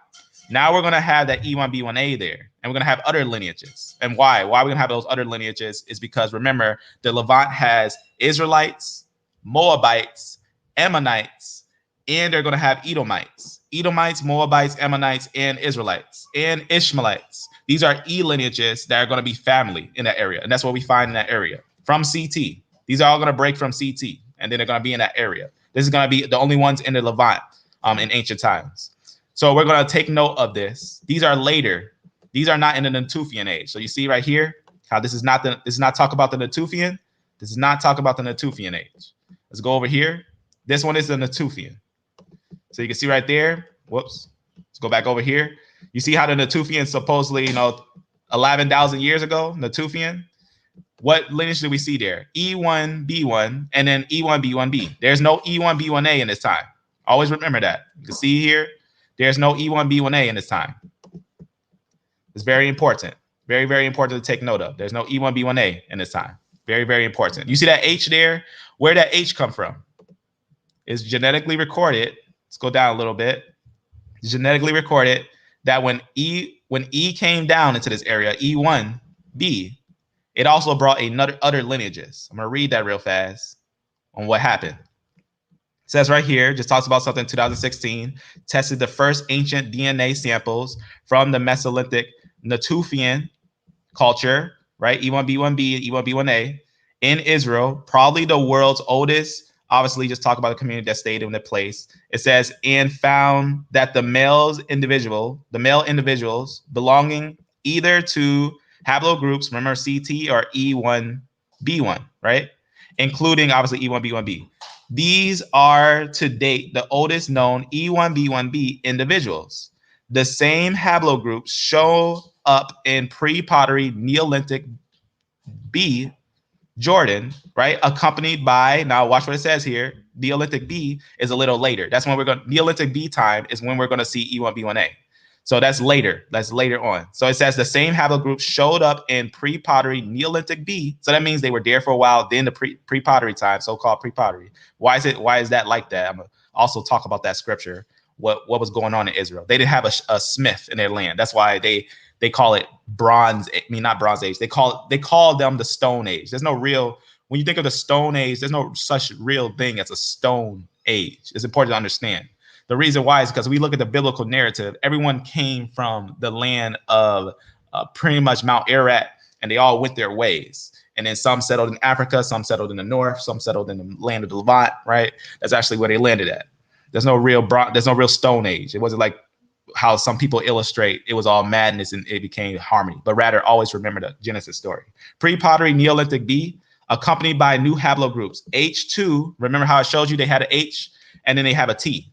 Now we're going to have that E1B1A there, and we're going to have other lineages. And why? Why we're going to have those other lineages is because, remember, the Levant has Israelites, Moabites, Ammonites, and they're going to have Edomites. Edomites, Moabites, Ammonites, and Israelites, and Ishmaelites. These are E lineages that are going to be family in that area. And that's what we find in that area. From CT. These are all going to break from CT, and then they're going to be in that area. This is going to be the only ones in the Levant in ancient times. So we're going to take note of this. These are later. These are not in the Natufian age. So you see right here how this is not talk about the Natufian. This is not talk about the Natufian age. Let's go over here. This one is the Natufian. So you can see right there. Whoops. Let's go back over here. You see how the Natufian supposedly, 11,000 years ago, Natufian. What lineage do we see there? E1B1 and then E1B1B. There's no E1B1A in this time. Always remember that. You can see here, there's no E1B1A in this time. It's very important. Very, very important to take note of. There's no E1B1A in this time. Very, very important. You see that H there? Where did that H come from? It's genetically recorded. Let's go down a little bit. It's genetically recorded that when E came down into this area, E1B, it also brought other lineages. I'm going to read that real fast on what happened. It says right here, just talks about something in 2016, tested the first ancient DNA samples from the Mesolithic Natufian culture, right? E1B1B, E1B1A in Israel, probably the world's oldest. Obviously, just talk about the community that stayed in the place. It says, and found that the male individuals belonging either to haplogroups, remember CT or E1B1, right? Including obviously E1B1B. These are to date the oldest known E1B1B individuals. The same haplogroups show up in pre-pottery Neolithic B, Jordan, right? Accompanied by, now watch what it says here, Neolithic B is a little later. That's when Neolithic B time is when we're going to see E1B1A. So that's later. That's later on. So it says the same haplogroup showed up in pre-pottery Neolithic B. So that means they were there for a while. Then the pre-pottery time, so-called pre-pottery. Why is that like that? I'm gonna also talk about that scripture. What was going on in Israel? They didn't have a smith in their land. That's why they call it bronze. I mean, not bronze age. They call them the Stone Age. There's no real. When you think of the Stone Age, there's no such real thing as a Stone Age. It's important to understand. The reason why is because we look at the biblical narrative. Everyone came from the land of pretty much Mount Ararat, and they all went their ways. And then some settled in Africa, some settled in the north, some settled in the land of the Levant. Right? That's actually where they landed at. There's no real Stone Age. It wasn't like how some people illustrate. It was all madness and it became harmony. But rather, always remember the Genesis story. Pre-pottery Neolithic B, accompanied by new haplogroups. H2. Remember how I showed you they had an H and then they have a T.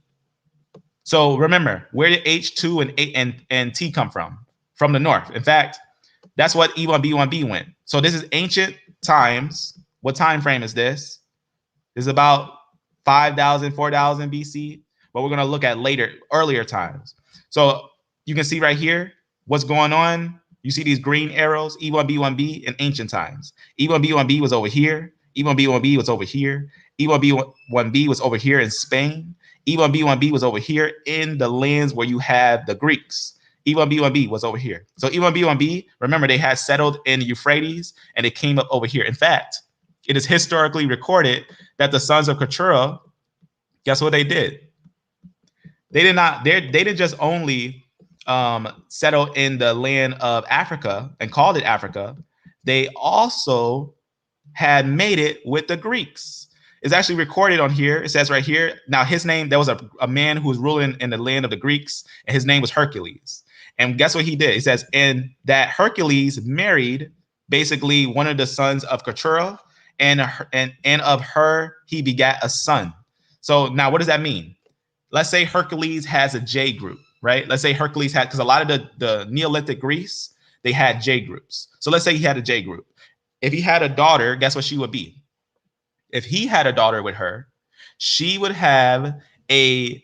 So remember, where did H2 and T come from? From the north. In fact, that's what E1B1B went. So this is ancient times. What time frame is this? This is about 5,000, 4,000 BC. But we're going to look at earlier times. So you can see right here what's going on. You see these green arrows, E1B1B in ancient times. E1B1B was over here. E1B1B was over here. E1B1B was over here in Spain. E1B1B was over here in the lands where you have the Greeks. E1B1B was over here. So E1B1B, remember, they had settled in the Euphrates and it came up over here. In fact, It is historically recorded that the sons of Keturah, guess what they did? They didn't just only settle in the land of Africa and called it Africa. They also had made it with the Greeks. It's actually recorded on here. It says right here. Now his name, there was a man who was ruling in the land of the Greeks, and his name was Hercules. And guess what he did? It says, and that Hercules married basically one of the sons of Keturah, and of her he begat a son. So now what does that mean? Let's say Hercules has a J group, right? Let's say Hercules had, because a lot of the Neolithic Greece, they had J groups. So let's say he had a J group. If he had a daughter, guess what she would be? If he had a daughter with her, she would have a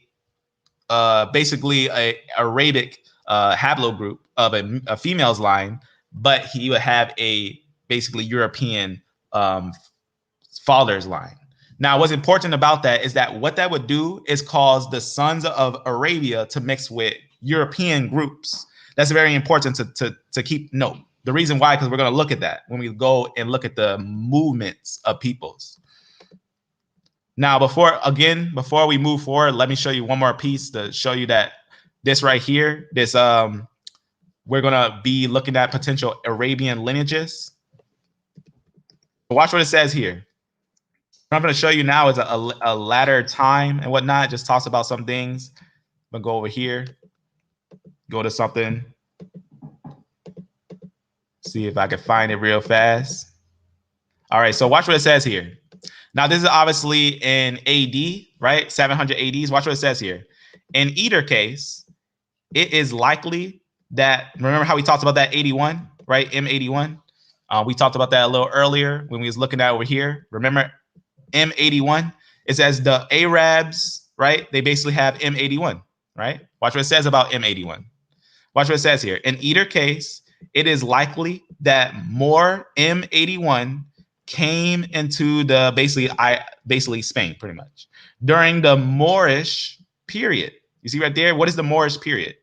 basically a Arabic haplogroup of a female's line, but he would have a basically European father's line. Now, what's important about that is that what that would do is cause the sons of Arabia to mix with European groups. That's very important to keep note. The reason why, because we're going to look at that when we go and look at the movements of peoples. Now, before we move forward, let me show you one more piece to show you that this right here, this we're going to be looking at potential Arabian lineages. Watch what it says here. What I'm going to show you now is a latter time and whatnot. Just talks about some things. I'm going to go over here, go to something. See if I can find it real fast. All right, so watch what it says here. Now, this is obviously in AD, right? 700 ADs. Watch what it says here. In either case, it is likely that, remember how we talked about that 81, right? M81. We talked about that a little earlier when we was looking at over here. Remember M81? It says the Arabs, right? They basically have M81, right? Watch what it says about M81. Watch what it says here. In either case, it is likely that more M81 came into the basically Spain, pretty much, during the Moorish period. You see right there, what is the Moorish period?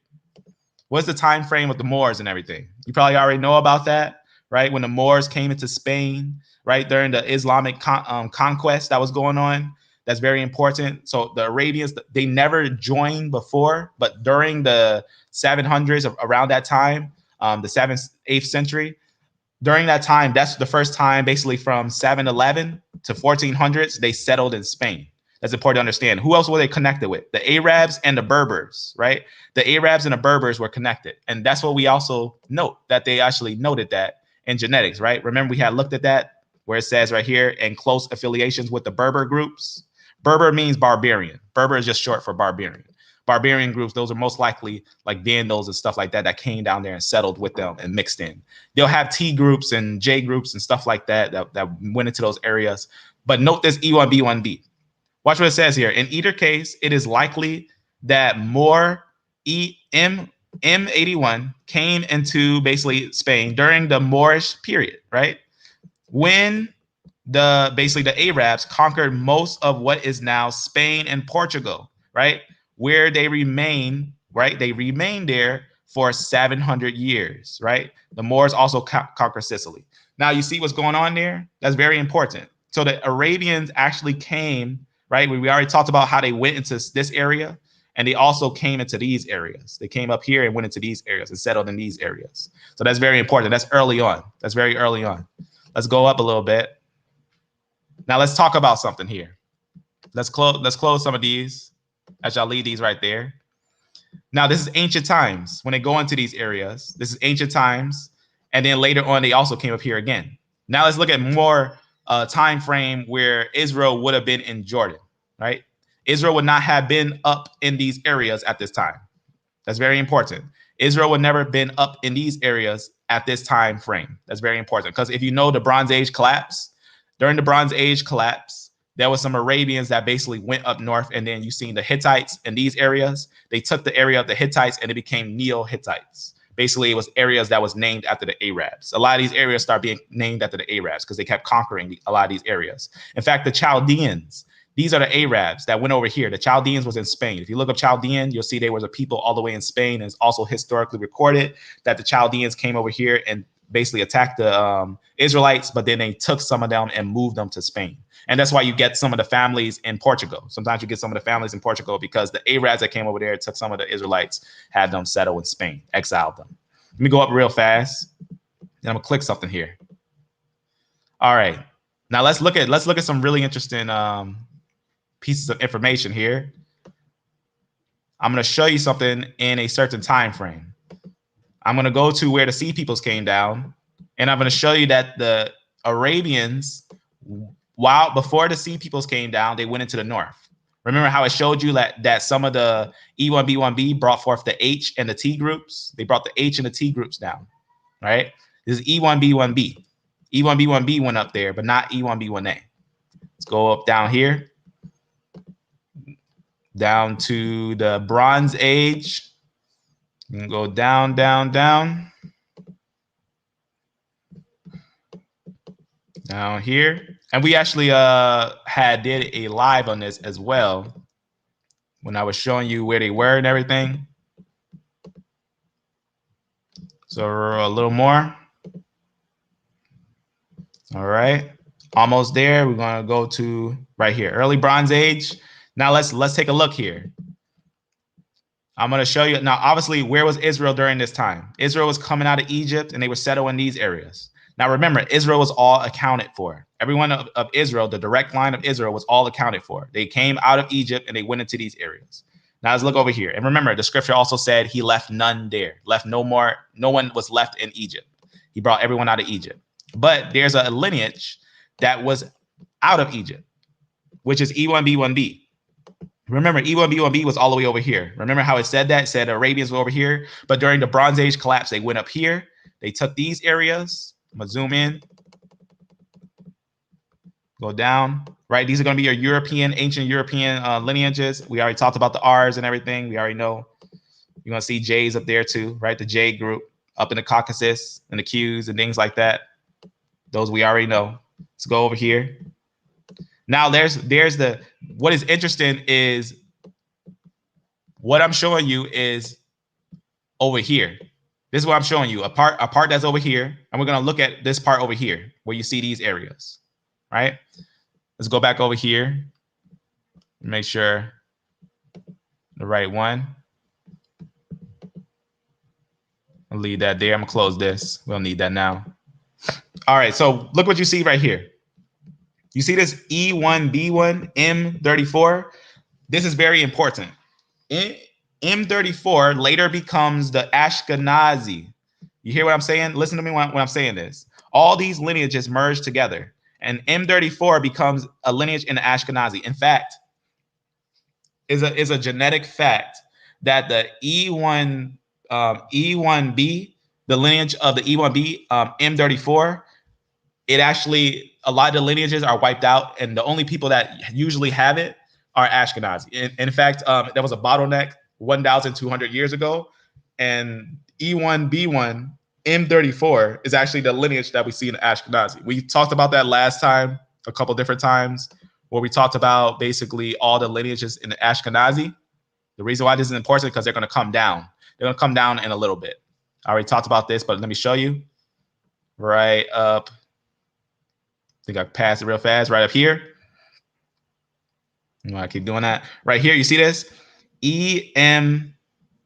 What's the time frame with the Moors and everything? You probably already know about that, right? When the Moors came into Spain, right, during the Islamic conquest that was going on. That's very important. So the Arabians, they never joined before, but during the 700s, around that time, the 7th, 8th century, during that time, that's the first time, basically from 711 to 1400s, they settled in Spain. That's important to understand. Who else were they connected with? The Arabs and the Berbers, right? The Arabs and the Berbers were connected. And that's what we also note, that they actually noted that in genetics, right? Remember, we had looked at that where it says right here, in close affiliations with the Berber groups. Berber means barbarian. Berber is just short for barbarian. Barbarian groups, those are most likely like Vandals and stuff like that that came down there and settled with them and mixed in. They'll have T groups and J groups and stuff like that that went into those areas. But note this E1B1B. Watch what it says here. In either case, it is likely that more M81 came into basically Spain during the Moorish period, right? When basically the Arabs conquered most of what is now Spain and Portugal, right? Where they remain, right? They remained there for 700 years, right? The Moors also conquered Sicily. Now you see what's going on there? That's very important. So the Arabians actually came, right? We already talked about how they went into this area, and they also came into these areas. They came up here and went into these areas and settled in these areas. So that's very important. That's early on. That's very early on. Let's go up a little bit. Now let's talk about something here. Let's close some of these as y'all leave these right there. Now this is ancient times when they go into these areas. This is ancient times, and then later on they also came up here again. Now let's look at more time frame where Israel would have been in Jordan, right? Israel would not have been up in these areas at this time. That's very important. Israel would never have been up in these areas at this time frame. That's very important, because if you know the Bronze Age collapse, during the Bronze Age collapse, there was some Arabians that basically went up north, and then you seen the Hittites in these areas. They took the area of the Hittites and it became Neo-Hittites. Basically, it was areas that was named after the Arabs. A lot of these areas start being named after the Arabs because they kept conquering a lot of these areas. In fact, the Chaldeans, these are the Arabs that went over here. The Chaldeans was in Spain. If you look up Chaldean, you'll see there was a people all the way in Spain. And it's also historically recorded that the Chaldeans came over here and basically attack the Israelites, but then they took some of them and moved them to Spain. And that's why you get some of the families in Portugal. Sometimes you get some of the families in Portugal because the Arabs that came over there took some of the Israelites, had them settle in Spain, exiled them. Let me go up real fast. And I'm gonna click something here. All right. Now let's look at some really interesting pieces of information here. I'm gonna show you something in a certain time frame. I'm gonna go to where the Sea Peoples came down, and I'm gonna show you that the Arabians, while before the Sea Peoples came down, they went into the north. Remember how I showed you that some of the E1B1B brought forth the H and the T groups? They brought the H and the T groups down, right? This is E1B1B. E1B1B went up there, but not E1B1A. Let's go up down here, down to the Bronze Age. You can go down, down, down. Down here. And we actually did a live on this as well when I was showing you where they were and everything. So a little more. All right, almost there. We're gonna go to right here, early Bronze Age. Now let's take a look here. I'm gonna show you now. Obviously, where was Israel during this time? Israel was coming out of Egypt, and they were settled in these areas. Now remember, Israel was all accounted for. Everyone of Israel, the direct line of Israel, was all accounted for. They came out of Egypt and they went into these areas. Now let's look over here. And remember, the scripture also said he left none there, left no more. No one was left in Egypt. He brought everyone out of Egypt. But there's a lineage that was out of Egypt, which is E1B1B. Remember, E1B1B was all the way over here. Remember how it said that? It said Arabians were over here. But during the Bronze Age collapse, they went up here. They took these areas. I'm going to zoom in. Go down. Right? These are going to be your European, ancient European lineages. We already talked about the R's and everything. We already know. You're going to see J's up there too, right? The J group up in the Caucasus and the Q's and things like that. Those we already know. Let's go over here. Now there's the, what is interesting is what I'm showing you is over here. This is what I'm showing you, a part that's over here. And we're going to look at this part over here where you see these areas, right? Let's go back over here. Make sure the right one. I'll leave that there. I'm gonna close this. We'll need that now. All right, so look what you see right here. You see this E1B1 M34? This is very important. M34 later becomes the Ashkenazi. You hear what I'm saying? Listen to me when I'm saying this. All these lineages merge together, and M34 becomes a lineage in the Ashkenazi. In fact, is a genetic fact that the E1B, the lineage of the E1B M34, it actually, a lot of the lineages are wiped out, and the only people that usually have it are Ashkenazi. In fact, there was a bottleneck 1,200 years ago, and E1B1 M34 is actually the lineage that we see in Ashkenazi. We talked about that last time, a couple different times, where we talked about basically all the lineages in the Ashkenazi. The reason why this is important is because they're going to come down. They're going to come down in a little bit. I already talked about this, but let me show you. Right up. I think I passed it real fast. Right up here. I keep doing that. Right here, you see this? EM35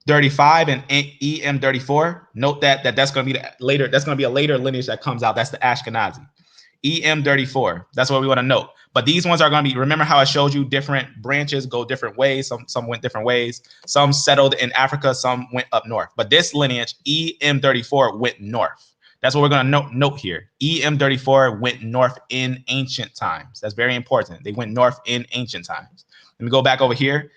and EM34. Note that's going to be later. That's going to be a later lineage that comes out. That's the Ashkenazi. EM34. That's what we want to note. But these ones are going to be, remember how I showed you different branches go different ways. Some went different ways. Some settled in Africa. Some went up north. But this lineage, EM34, went north. That's what we're going to note here. EM34 went north in ancient times. That's very important. They went north in ancient times. Let me go back over here.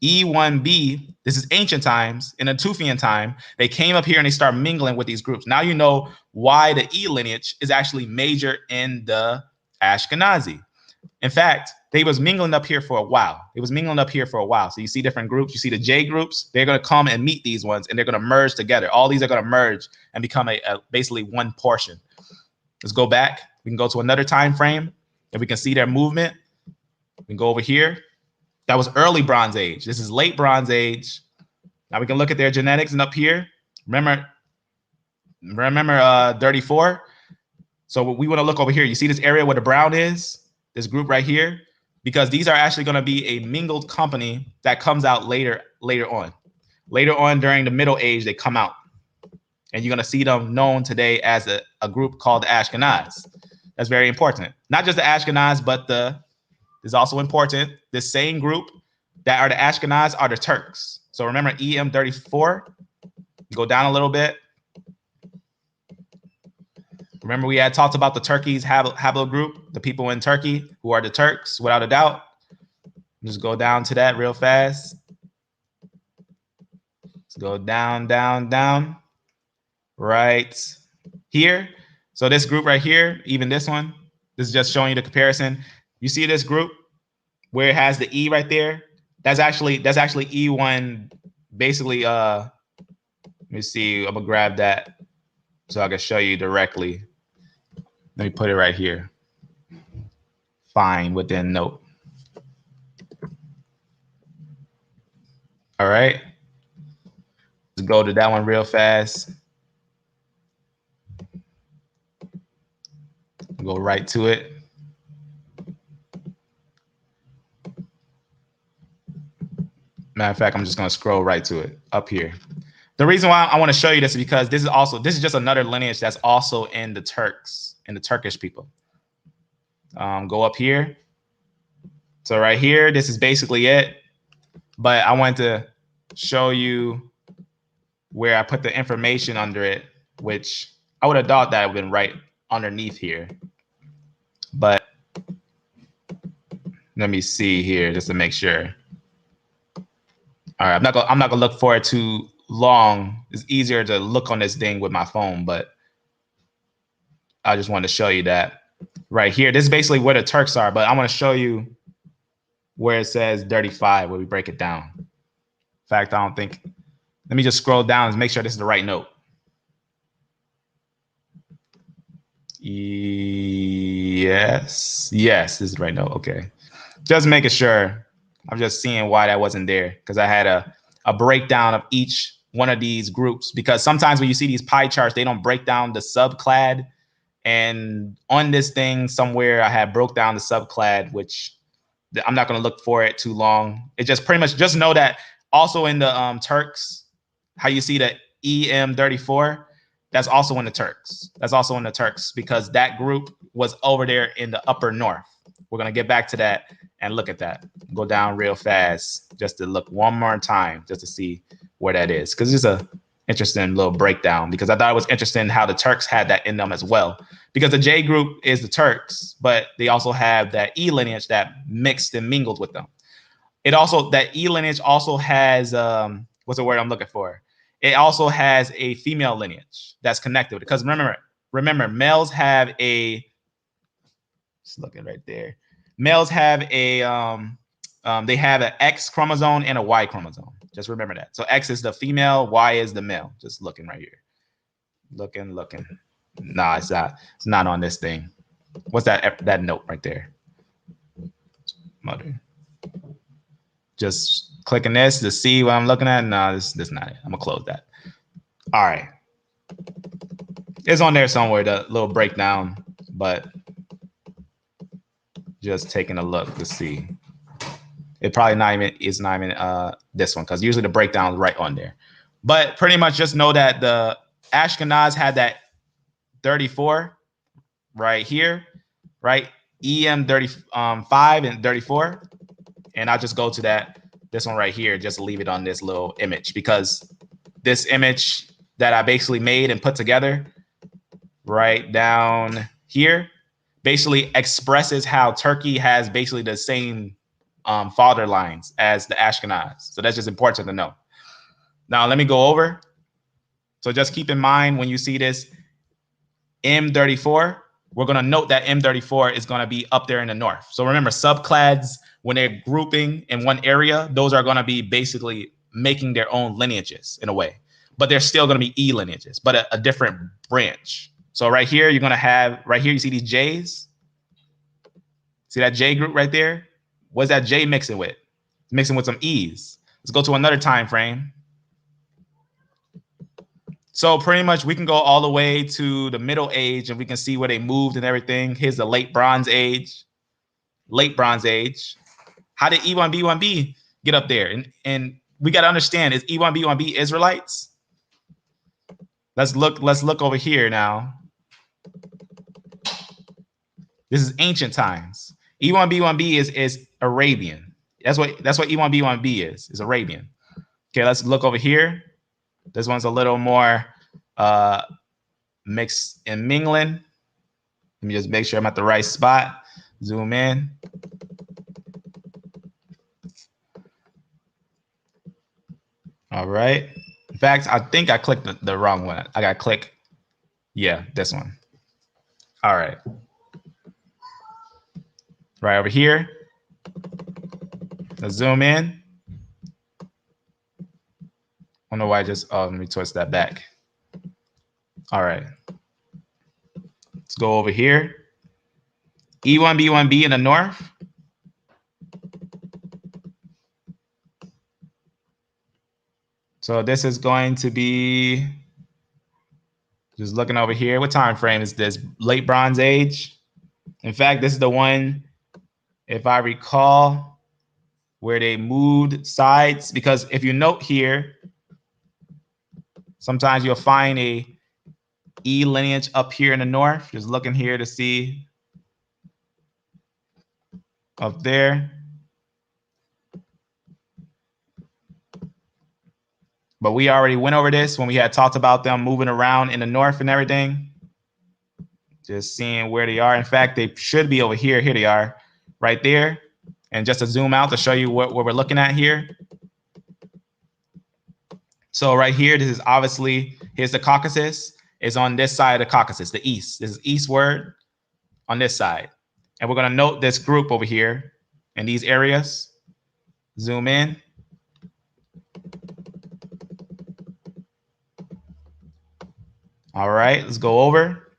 E1B, this is ancient times. In the Tufian time, they came up here and they start mingling with these groups. Now you know why the E lineage is actually major in the Ashkenazi. In fact, they was mingling up here for a while. So you see different groups. You see the J groups. They're going to come and meet these ones, and they're going to merge together. All these are going to merge and become basically one portion. Let's go back. We can go to another time frame, and we can see their movement. We can go over here. That was early Bronze Age. This is late Bronze Age. Now we can look at their genetics, and up here, remember, remember 34? So we want to look over here. You see this area where the brown is? This group right here? Because these are actually going to be a mingled company that comes out later on. Later on during the Middle Age, they come out. And you're going to see them known today as a group called the Ashkenaz. That's very important. Not just the Ashkenaz, but is also important. This same group that are the Ashkenaz are the Turks. So remember EM34, go down a little bit. Remember we had talked about the Turkey's Habla group, the people in Turkey who are the Turks, without a doubt. Just go down to that real fast. Let's go down, down, down. Right here. So this group right here, even this one, this is just showing you the comparison. You see this group where it has the E right there? That's actually E1, basically, let me see, I'm gonna grab that so I can show you directly. Let me put it right here. Fine within note. All right. Let's go to that one real fast. Go right to it. Matter of fact, I'm just going to scroll right to it up here. The reason why I want to show you this is because this is just another lineage that's also in the Turks, in the Turkish people. Go up here. So right here, this is basically it. But I wanted to show you where I put the information under it, which I would have thought that would have been right underneath here. But let me see here just to make sure. All right, I'm not gonna look for it too long. It's easier to look on this thing with my phone, but I just wanted to show you that right here. This is basically where the Turks are, but I want to show you where it says 35, where we break it down. In fact, I don't think. Let me just scroll down and make sure this is the right note. Yes, this is the right note. Okay, just making sure. I'm just seeing why that wasn't there, because I had a breakdown of each one of these groups, because sometimes when you see these pie charts, they don't break down the subclad. And on this thing somewhere, I had broke down the subclad, which I'm not going to look for it too long. It just pretty much just know that also in the Turks, how you see the EM34, that's also in the Turks. That's also in the Turks, because that group was over there in the upper north. We're going to get back to that and look at that. Go down real fast just to look one more time just to see where that is, because it's a interesting little breakdown, because I thought it was interesting how the Turks had that in them as well, because the J group is the Turks, but they also have that E lineage that mixed and mingled with them. It also, that E lineage also has, what's the word I'm looking for? It also has a female lineage that's connected, because remember, males have a, just looking right there. Males have a, they have an X chromosome and a Y chromosome. Just remember that. So X is the female, Y is the male. Just looking right here. Looking. Nah, it's not. It's not on this thing. What's that note right there? Mother. Just clicking this to see what I'm looking at. No, this is not it. I'm gonna close that. All right. It's on there somewhere, the little breakdown, but just taking a look to see. It probably not even this one, because usually the breakdown is right on there. But pretty much just know that the Ashkenaz had that 34 right here, right? EM35 and 34. And I'll just go to this one right here, just leave it on this little image, because this image that I basically made and put together right down here basically expresses how Turkey has basically the same father lines as the Ashkenaz. So that's just important to know. Now let me go over. So just keep in mind when you see this M34, we're going to note that M34 is going to be up there in the north. So remember, subclads, when they're grouping in one area, those are going to be basically making their own lineages in a way, but they're still going to be E lineages, but a different branch. So right here, you're going to have, right here, you see these J's? See that J group right there? What's that J mixing with? Mixing with some E's. Let's go to another time frame. So pretty much we can go all the way to the Middle Age and we can see where they moved and everything. Here's the late Bronze Age. Late Bronze Age. How did E1B1B get up there? And we got to understand, is E1B1B Israelites? Let's look over here now. This is ancient times. E1B1B is Arabian. That's what E1B1B is Arabian. Okay, let's look over here. This one's a little more mixed and mingling. Let me just make sure I'm at the right spot. Zoom in. All right. In fact, I think I clicked the wrong one. I got to click. Yeah, this one. All right. Right over here. Let's zoom in. I don't know why I just, let me twist that back. All right. Let's go over here. E1B1B in the north. So this is going to be, just looking over here. What time frame is this? Late Bronze Age. In fact, this is the one, if I recall, where they moved sides. Because if you note here, sometimes you'll find a E lineage up here in the north. Just looking here to see up there. But we already went over this when we had talked about them moving around in the north and everything. Just seeing where they are. In fact, they should be over here. Here they are, right there. And just to zoom out to show you what we're looking at here. So right here, this is obviously, here's the Caucasus. It's on this side of the Caucasus, the east. This is eastward on this side. And we're going to note this group over here in these areas. Zoom in. All right, let's go over.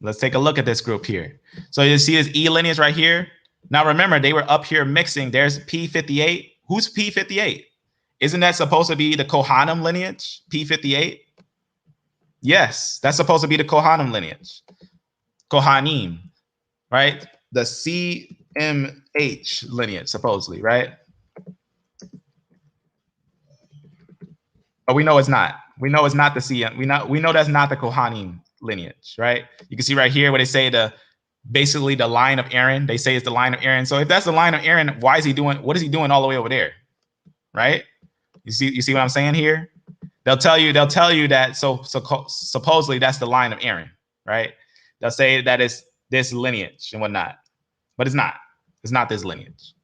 Let's take a look at this group here. So you see this E lineage right here. Now remember, they were up here mixing. There's P58. Who's P58? Isn't that supposed to be the Kohanim lineage, P58? Yes, that's supposed to be the Kohanim lineage. Kohanim, right? The CMH lineage, supposedly, right? But we know it's not. We know it's not the CM. We know that's not the Kohanim lineage, right? You can see right here where they say basically the line of Aaron. They say it's the line of Aaron. So if that's the line of Aaron, why is he doing? What is he doing all the way over there, right? You see what I'm saying here? They'll tell you that so supposedly that's the line of Aaron, right? They'll say that it's this lineage and whatnot, but it's not. It's not this lineage.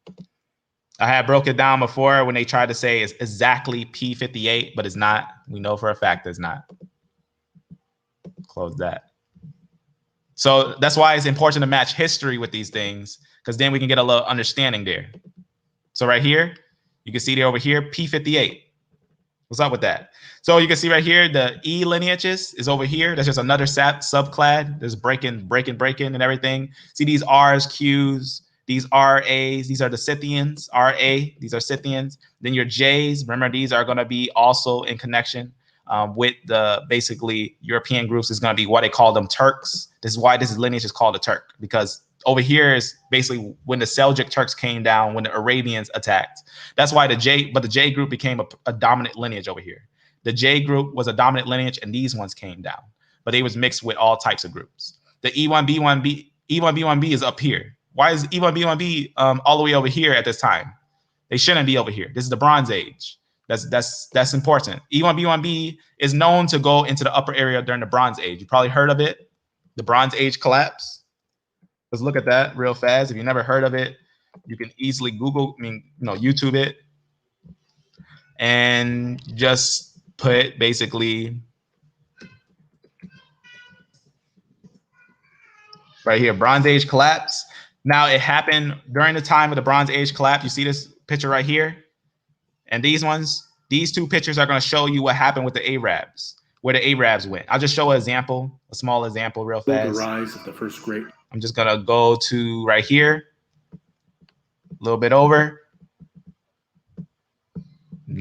I had broke it down before when they tried to say it's exactly P58, but it's not. We know for a fact it's not. Close that. So that's why it's important to match history with these things, because then we can get a little understanding there. So right here, you can see there over here, P58. What's up with that? So you can see right here, the E lineages is over here. That's just another subclad. There's breaking and everything. See these R's, Q's, these RAs, these are the Scythians, RA, these are Scythians. Then your J's, remember these are going to be also in connection with the basically European groups. Is going to be what they call them Turks. This is why this lineage is called a Turk, because over here is basically when the Seljuk Turks came down, when the Arabians attacked. That's why the J group became a dominant lineage over here. The J group was a dominant lineage and these ones came down, but they was mixed with all types of groups. The E1B1B is up here. Why is E1B1B all the way over here at this time? They shouldn't be over here. This is the Bronze Age. That's important. E1B1B is known to go into the upper area during the Bronze Age. You probably heard of it, the Bronze Age collapse. Let's look at that real fast. If you never heard of it, you can easily Google, YouTube it, and just put basically right here, Bronze Age collapse. Now it happened during the time of the Bronze Age collapse. You see this picture right here? And these two pictures are going to show you what happened with the Arabs, where the Arabs went. I'll just show an example, a small example real fast. The rise of the first great. I'm just going to go to right here, a little bit over.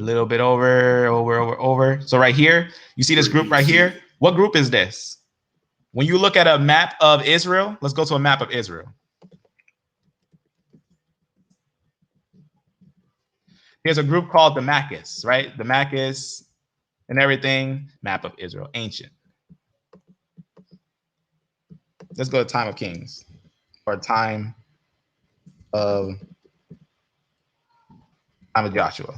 little bit over. So right here, you see this group right here. What group is this? When you look at a map of Israel, let's go to a map of Israel. There's a group called the Damascus, right? The Damascus and everything. Map of Israel, ancient. Let's go to time of Kings or time of Joshua.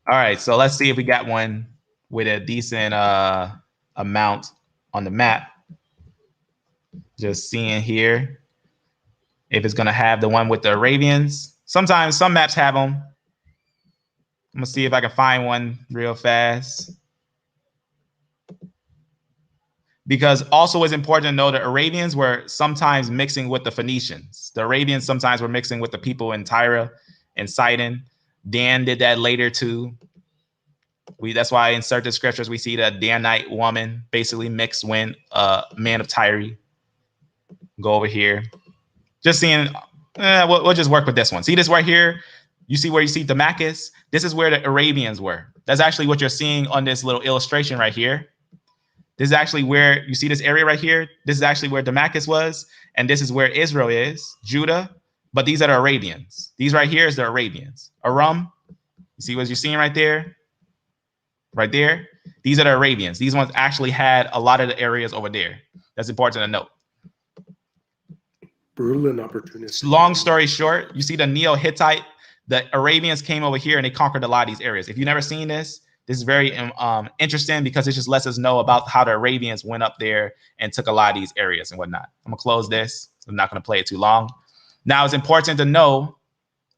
All right, so let's see if we got one with a decent amount on the map. Just seeing here if it's gonna have the one with the Arabians. Sometimes some maps have them. I'm gonna see if I can find one real fast. Because also it's important to know the Arabians were sometimes mixing with the Phoenicians. The Arabians sometimes were mixing with the people in Tyre and Sidon. Dan did that later too. That's why in certain scriptures we see the Danite woman basically mixed with a man of Tyre. Go over here. Just seeing, we'll just work with this one. See this right here? You see where you see Damascus? This is where the Arabians were. That's actually what you're seeing on this little illustration right here. This is actually where you see this area right here. This is actually where Damascus was. And this is where Israel is, Judah. But these are the Arabians. These right here is the Arabians. Aram, you see what you're seeing right there? Right there. These are the Arabians. These ones actually had a lot of the areas over there. That's important to note. Brutal and opportunistic. Long story short, you see the Neo-Hittite, the Arabians came over here and they conquered a lot of these areas. If you've never seen this, this is very interesting because it just lets us know about how the Arabians went up there and took a lot of these areas and whatnot. I'm gonna close this. I'm not gonna play it too long. Now it's important to know,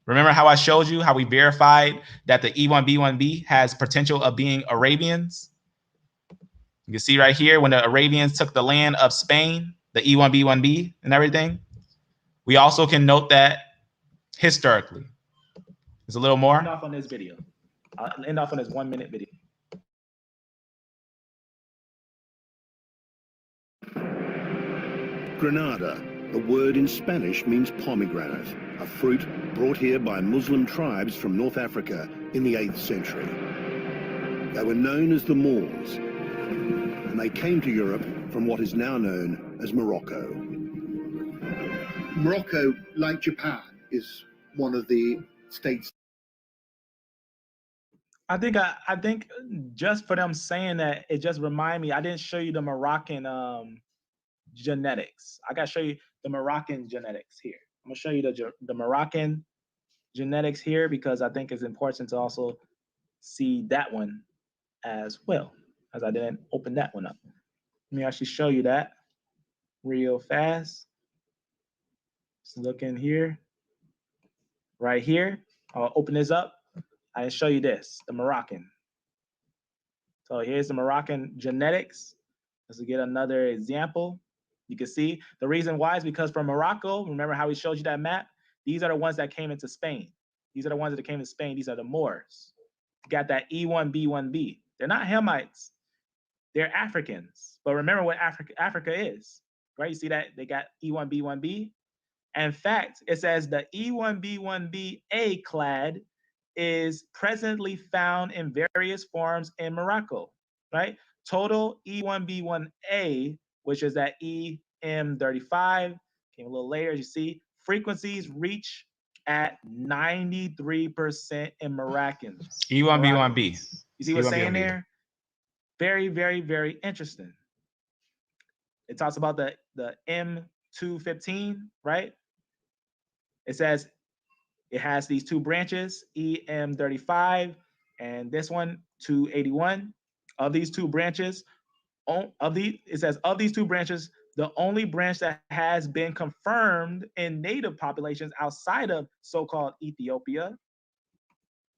remember how I showed you how we verified that the E1B1B has potential of being Arabians? You can see right here when the Arabians took the land of Spain, the E1B1B and everything. We also can note that historically. There's a little more. End off on this video. I'll end off on this 1 minute video. Granada, a word in Spanish, means pomegranate, a fruit brought here by Muslim tribes from North Africa in the 8th century. They were known as the Moors, and they came to Europe from what is now known as Morocco. Morocco, like Japan, is one of the states. I think just for them saying that, it just reminded me, I didn't show you the Moroccan genetics. I got to show you the Moroccan genetics here. I'm going to show you the Moroccan genetics here because I think it's important to also see that one as well, as I didn't open that one up. Let me actually show you that real fast. Just look in here, right here. I'll open this up. I show you this, the Moroccan. So here's the Moroccan genetics. Let's get another example. You can see the reason why is because from Morocco, remember how we showed you that map? These are the ones that came into Spain. These are the ones that came to Spain. These are the Moors. You got that E1B1B. They're not Hamites. They're Africans. But remember what Africa is, right? You see that they got E1B1B. In fact, it says the E1B1BA clade is presently found in various forms in Morocco, right? Total E1B1A, which is that EM35, came a little later, as you see, frequencies reach at 93% in Moroccans. E1B1B. You see what's saying there? Very, very, very interesting. It talks about the M215, right? It says it has these two branches, EM35 and this one, 281. Of these two branches, it says of these two branches, the only branch that has been confirmed in native populations outside of so-called Ethiopia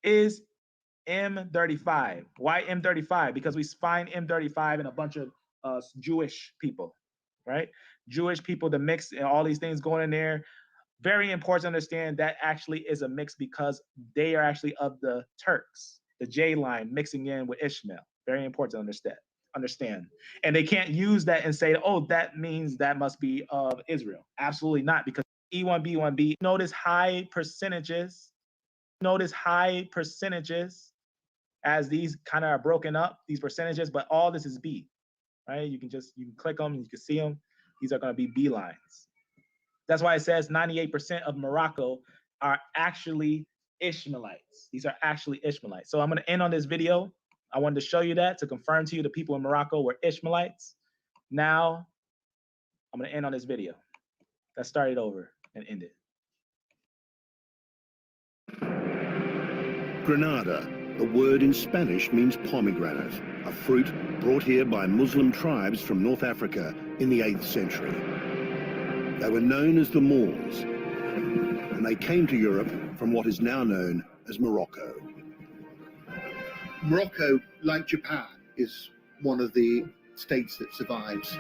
is M35. Why M35? Because we find M35 in a bunch of Jewish people, right? Jewish people, the mix and all these things going in there. Very important to understand that actually is a mix because they are actually of the Turks, the J line mixing in with Ishmael. Very important to understand. And they can't use that and say, oh, that means that must be of Israel. Absolutely not, because E1B1B, notice high percentages notice high percentages as these kind of are broken up, these percentages, but all this is B, right? You can click them and you can see them. These are going to be B lines. That's why it says 98% of Morocco are actually Ishmaelites. These are actually Ishmaelites. So I'm going to end on this video. I wanted to show you that to confirm to you the people in Morocco were Ishmaelites. Now I'm going to end on this video. Let's start it over and end it. Granada, the word in Spanish means pomegranate, a fruit brought here by Muslim tribes from North Africa in the 8th century. They were known as the Moors, and they came to Europe from what is now known as Morocco. Morocco, like Japan, is one of the states that survives.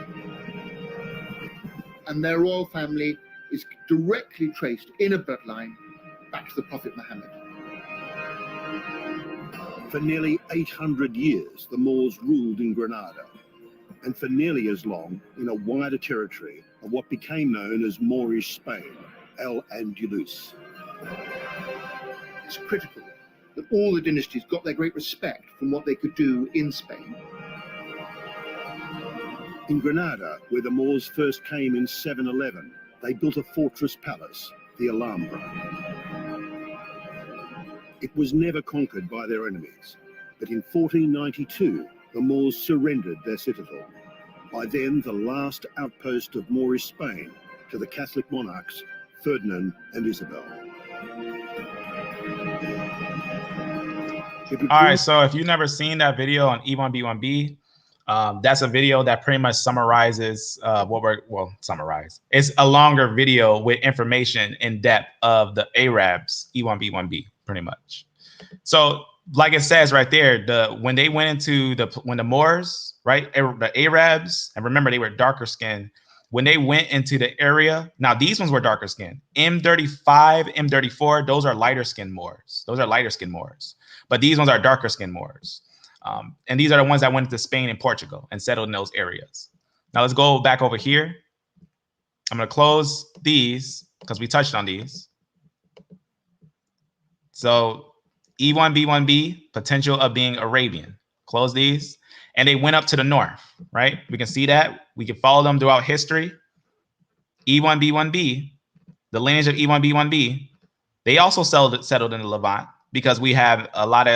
And their royal family is directly traced in a bloodline back to the Prophet Mahomet. For nearly 800 years, the Moors ruled in Granada, and for nearly as long in a wider territory of what became known as Moorish Spain, Al-Andalus. It's critical that all the dynasties got their great respect from what they could do in Spain. In Granada, where the Moors first came in 711, they built a fortress palace, the Alhambra. It was never conquered by their enemies, but in 1492, the Moors surrendered their citadel, by then the last outpost of Moorish Spain to the Catholic monarchs Ferdinand and Isabel. All right, so if you've never seen that video on E1B1B, that's a video that pretty much summarizes summarize. It's a longer video with information in depth of the Arabs, E1B1B, pretty much. So like it says right there, when they went into when the Moors, right, the Arabs, and remember they were darker skinned, when they went into the area, now these ones were darker skinned. M35, M34, those are lighter skinned Moors. Those are lighter skinned Moors. But these ones are darker skinned Moors. And these are the ones that went to Spain and Portugal and settled in those areas. Now let's go back over here. I'm going to close these because we touched on these. So E1B1B, potential of being Arabian. Close these. And they went up to the north, right? We can see that. We can follow them throughout history. E1B1B, the lineage of E1B1B, they also settled in the Levant, because we have a lot of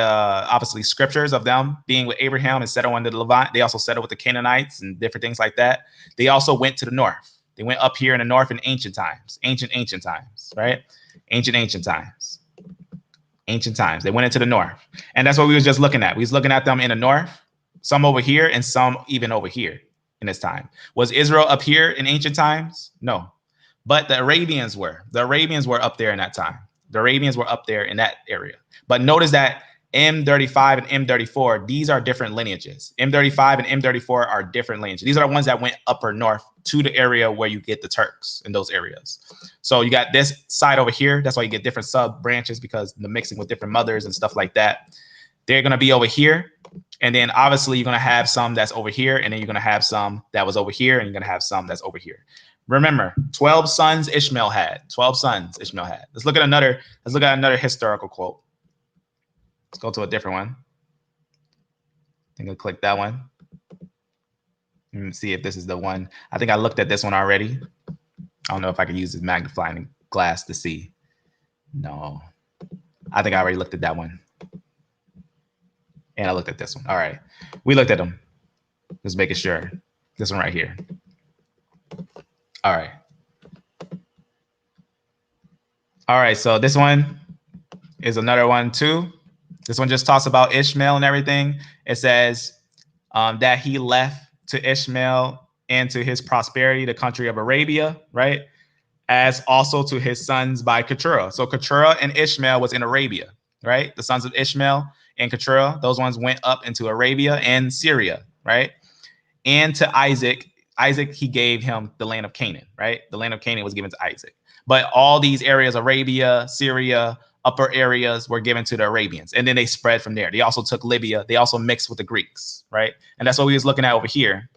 obviously scriptures of them being with Abraham and settled into the Levant. They also settled with the Canaanites and different things like that. They also went to the north. They went up here in the north in ancient times, ancient times, right? Ancient times. They went into the north. And that's what we was just looking at. We was looking at them in the north, some over here and some even over here in this time. Was Israel up here in ancient times? No. But the Arabians were. The Arabians were up there in that time. The Arabians were up there in that area. But notice that M35 and M34, these are different lineages. M35 and M34 are different lineages. These are the ones that went upper north to the area where you get the Turks in those areas. So you got this side over here. That's why you get different sub branches, because the mixing with different mothers and stuff like that. They're going to be over here. And then obviously you're going to have some that's over here. And then you're going to have some that was over here. And you're going to have some that's over here. Remember, 12 sons Ishmael had. 12 sons Ishmael had. Let's look at another historical quote. Let's go to a different one. I think I'll click that one. Let me see if this is the one. I think I looked at this one already. I don't know if I can use this magnifying glass to see. No, I think I already looked at that one. And I looked at this one. All right. We looked at them. Just making sure. This one right here. All right. All right. So this one is another one too. This one just talks about Ishmael and everything. It says that he left to Ishmael and to his prosperity, the country of Arabia, right? As also to his sons by Keturah. So Keturah and Ishmael was in Arabia, right? The sons of Ishmael and Keturah, those ones went up into Arabia and Syria, right? And to Isaac, he gave him the land of Canaan, right? The land of Canaan was given to Isaac. But all these areas, Arabia, Syria, upper areas were given to the Arabians. And then they spread from there. They also took Libya. They also mixed with the Greeks, right? And that's what we was looking at over here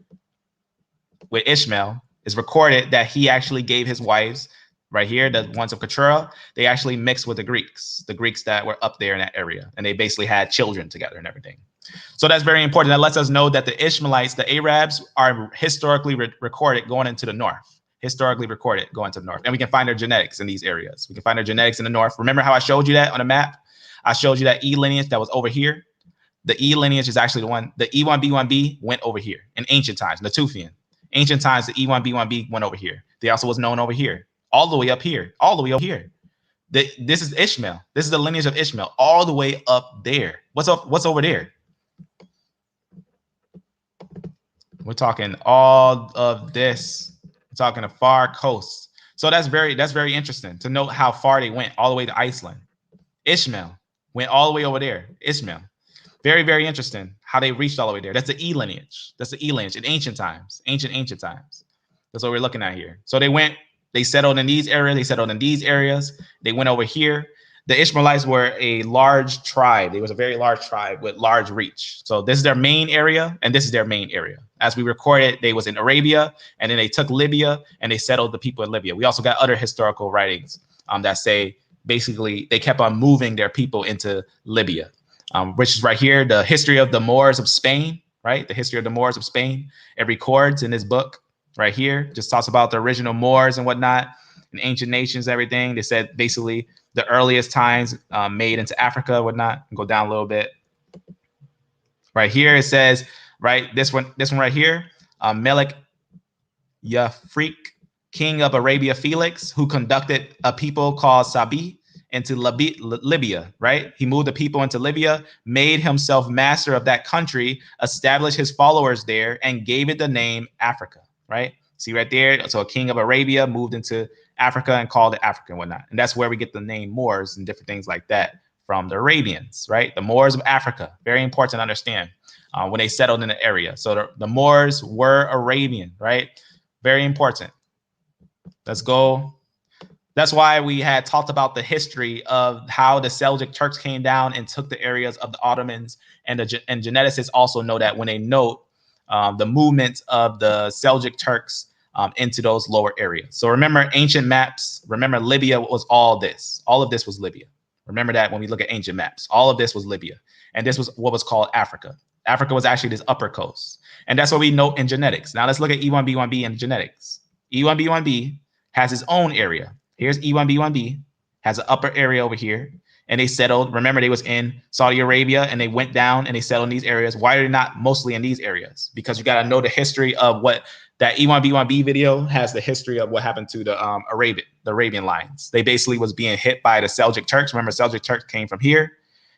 with Ishmael. Is recorded that he actually gave his wives Right here, the ones of Keturah, they actually mixed with the Greeks that were up there in that area, and they basically had children together and everything. So that's very important. That lets us know that the Ishmaelites, the Arabs, are historically recorded going into the north. Historically recorded going to the north, and we can find their genetics in these areas. We can find their genetics in the north. Remember how I showed you that on a map? I showed you that E lineage that was over here. The E lineage is actually the one. The E1B1B went over here in ancient times, Natufian. Ancient times, the E1B1B went over here. They also was known over here, all the way up here, all the way over here. This is Ishmael. This is the lineage of Ishmael, all the way up there. What's up? What's over there? We're talking all of this. We're talking the far coast. So that's very interesting to note how far they went, all the way to Iceland. Ishmael went all the way over there. Ishmael. Very, very interesting how they reached all the way there. That's the E lineage. That's the E lineage in ancient times, ancient times. That's what we're looking at here. So they settled in these areas. They settled in these areas. They went over here. The Ishmaelites were a large tribe. It was a very large tribe with large reach. So this is their main area, and this is their main area. As we recorded, they was in Arabia, and then they took Libya, and they settled the people in Libya. We also got other historical writings that say basically they kept on moving their people into Libya. Which is right here, the history of the Moors of Spain, right? The history of the Moors of Spain. It records in this book right here, just talks about the original Moors and whatnot, and ancient nations, everything. They said basically the earliest times made into Africa, whatnot. Go down a little bit. Right here, it says, right, this one right here, Melik Yafrik, king of Arabia Felix, who conducted a people called Sabi into Libya, right? He moved the people into Libya, made himself master of that country, established his followers there, and gave it the name Africa, right? See right there? So a king of Arabia moved into Africa and called it Africa and whatnot. And that's where we get the name Moors and different things like that from the Arabians, right? The Moors of Africa, very important to understand when they settled in the area. So the Moors were Arabian, right? Very important. Let's go. That's why we had talked about the history of how the Seljuk Turks came down and took the areas of the Ottomans, and geneticists also know that when they note the movement of the Seljuk Turks into those lower areas. So remember ancient maps, remember Libya was all this. All of this was Libya. Remember that when we look at ancient maps, all of this was Libya. And this was what was called Africa. Africa was actually this upper coast. And that's what we note in genetics. Now let's look at E1B1B in genetics. E1B1B has its own area. Here's E1B1B, has an upper area over here, and they settled. Remember, they was in Saudi Arabia, and they went down and they settled in these areas. Why are they not mostly in these areas? Because you got to know the history of what that E1B1B video has, the history of what happened to the Arabian lines. They basically was being hit by the Seljuk Turks. Remember, Seljuk Turks came from here,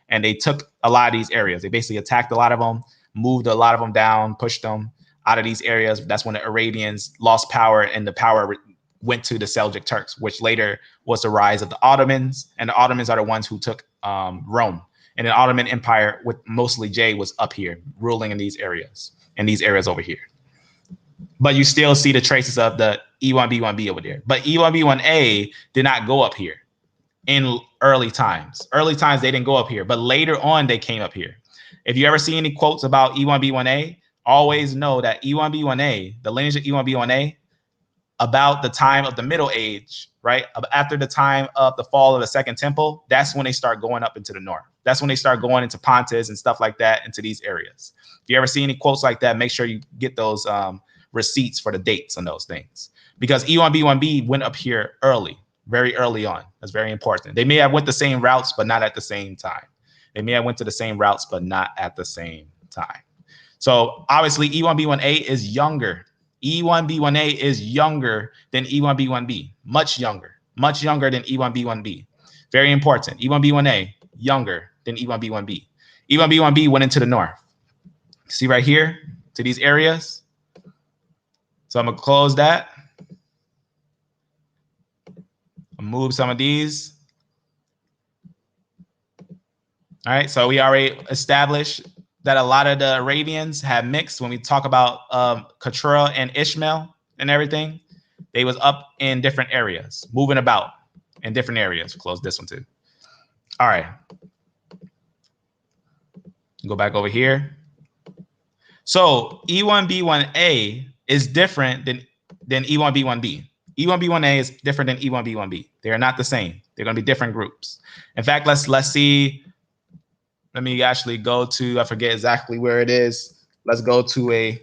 and they took a lot of these areas. They basically attacked a lot of them, moved a lot of them down, pushed them out of these areas. That's when the Arabians lost power, and the power went to the Seljuk Turks, which later was the rise of the Ottomans. And the Ottomans are the ones who took Rome. And the Ottoman Empire, with mostly J, was up here, ruling in these areas over here. But you still see the traces of the E1B1B over there. But E1B1A did not go up here in early times. Early times, they didn't go up here. But later on, they came up here. If you ever see any quotes about E1B1A, always know that E1B1A, the lineage of E1B1A, about the time of the Middle Age, right? After the time of the fall of the Second Temple, that's when they start going up into the north. That's when they start going into Pontus and stuff like that, into these areas. If you ever see any quotes like that, make sure you get those receipts for the dates on those things. Because E1B1B went up here early, very early on. That's very important. They may have went the same routes, but not at the same time. They may have went to the same routes, but not at the same time. So obviously E1B1A is younger. E1B1A is younger than E1B1B, much younger than E1B1B. Very important. E1B1A, younger than E1B1B. E1B1B went into the north. See right here to these areas. So I'm going to close that. I'll move some of these. All right, so we already established that a lot of the Arabians have mixed. When we talk about Keturah and Ishmael and everything, they was up in different areas, moving about in different areas. Close this one too. All right. Go back over here. So E1B1A is different than E1B1B. E1B1A is different than E1B1B. They are not the same. They're going to be different groups. In fact, let's see. Let me actually go to, I forget exactly where it is. Let's go to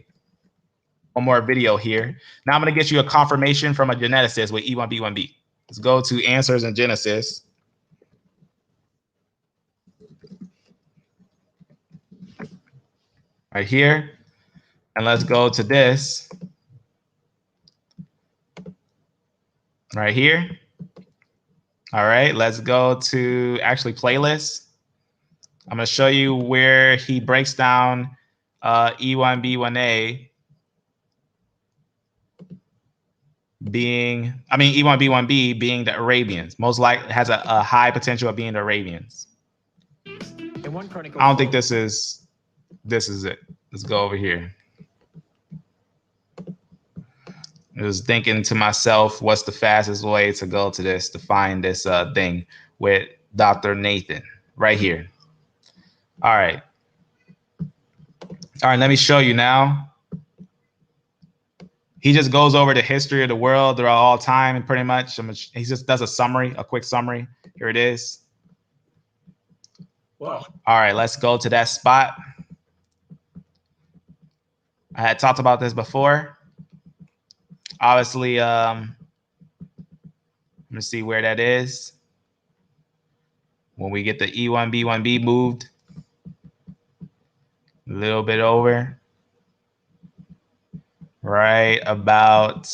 one more video here. Now I'm going to get you a confirmation from a geneticist with E1B1B. Let's go to answers in Genesis. Right here. And let's go to this. Right here. All right, let's go to actually playlist. I'm going to show you where he breaks down E1B1A being, E1B1B being the Arabians. Most likely has a high potential of being the Arabians. In 1 Chronicles, I don't think this is it. Let's go over here. I was thinking to myself, what's the fastest way to go to this, to find this thing with Dr. Nathan right here. All right. All right, let me show you now. He just goes over the history of the world throughout all time, and pretty much he just does a summary, a quick summary. Here it is. Wow. All right, let's go to that spot. I had talked about this before. Obviously, let me see where that is. When we get the E1B1B moved a little bit over, right about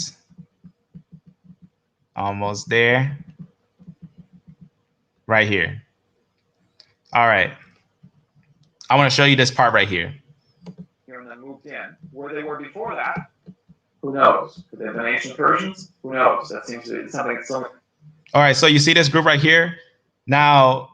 almost there, right here. All right. I want to show you this part right here. Here and then moved in. Where they were before that, who knows? Could they have been ancient Persians? Who knows? That seems to be something so. All right, so you see this group right here? Now,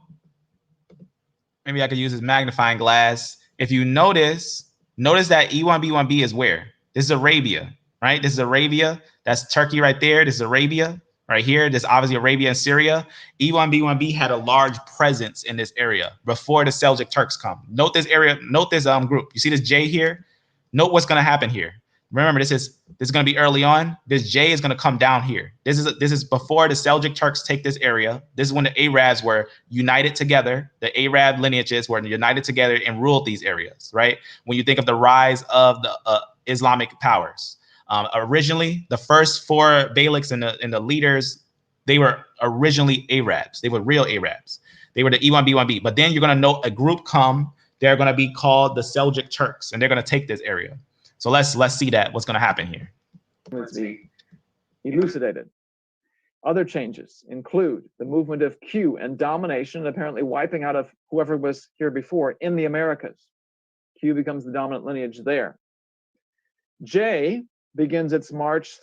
maybe I could use this magnifying glass. If you notice that E1B1B is where? This is Arabia, right? This is Arabia. That's Turkey right there. This is Arabia right here. This is obviously Arabia and Syria. E1B1B had a large presence in this area before the Seljuk Turks come. Note this area. Note this group. You see this J here? Note what's going to happen here. Remember, this is going to be early on. This J is going to come down here. This is before the Seljuk Turks take this area. This is when the Arabs were united together. The Arab lineages were united together and ruled these areas, right? When you think of the rise of the Islamic powers. Originally, the first 4 beyliks and the leaders, they were originally Arabs. They were real Arabs. They were the E1B1B. But then you're going to note a group come. They're going to be called the Seljuk Turks, and they're going to take this area. So let's see what's going to happen here. Let's be elucidated. Other changes include the movement of Q and domination, and apparently wiping out of whoever was here before in the Americas. Q becomes the dominant lineage there. J begins its march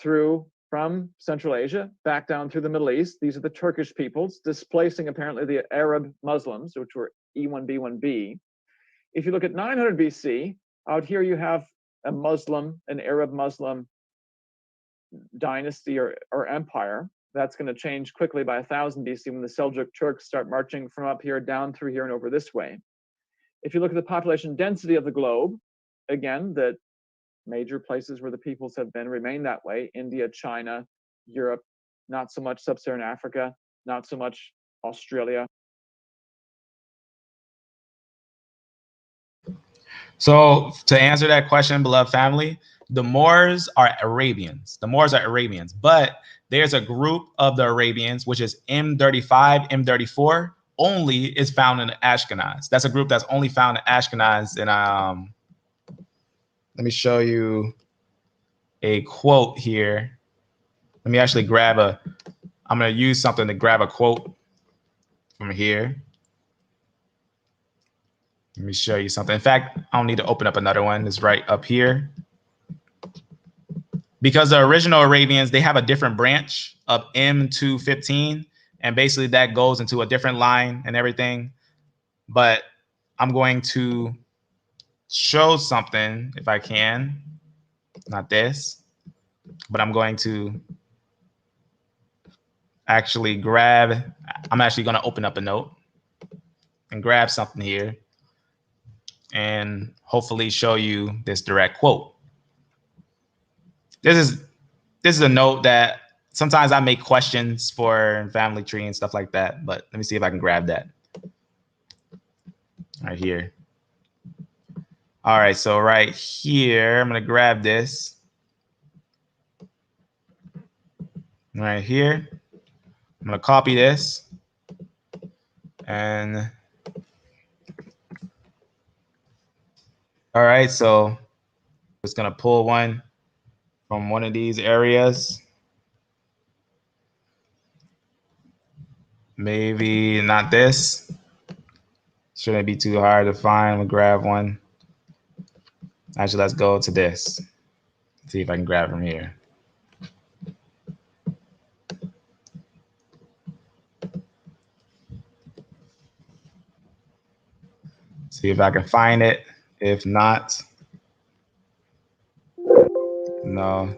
from Central Asia back down through the Middle East. These are the Turkish peoples, displacing apparently the Arab Muslims, which were E1B1B. If you look at 900 BC, out here you have an Arab Muslim dynasty or empire. That's going to change quickly by 1000 BC when the Seljuk Turks start marching from up here down through here and over this way. If you look at the population density of the globe, again, the major places where the peoples have been remain that way: India, China, Europe, not so much sub-Saharan Africa, not so much Australia. So to answer that question, beloved family, the Moors are Arabians. The Moors are Arabians, but there's a group of the Arabians, which is M35, M34, only is found in Ashkenaz. That's a group that's only found in Ashkenaz. And let me show you a quote here. Let me actually I'm going to use something to grab a quote from here. Let me show you something. In fact, I don't need to open up another one. It's right up here. Because the original Arabians, they have a different branch of M215. And basically that goes into a different line and everything. But I'm going to show something if I can. Not this. But I'm going to actually I'm actually going to open up a note and grab something here and hopefully show you this direct quote. This is a note that sometimes I make questions for family tree and stuff like that, but let me see if I can grab that right here. All right, so right here, I'm gonna grab this right here. I'm gonna copy this and all right, so just gonna pull one from one of these areas. Maybe not this. Shouldn't be too hard to find. I'm gonna grab one. Actually, let's go to this. See if I can grab from here. See if I can find it. If not, no.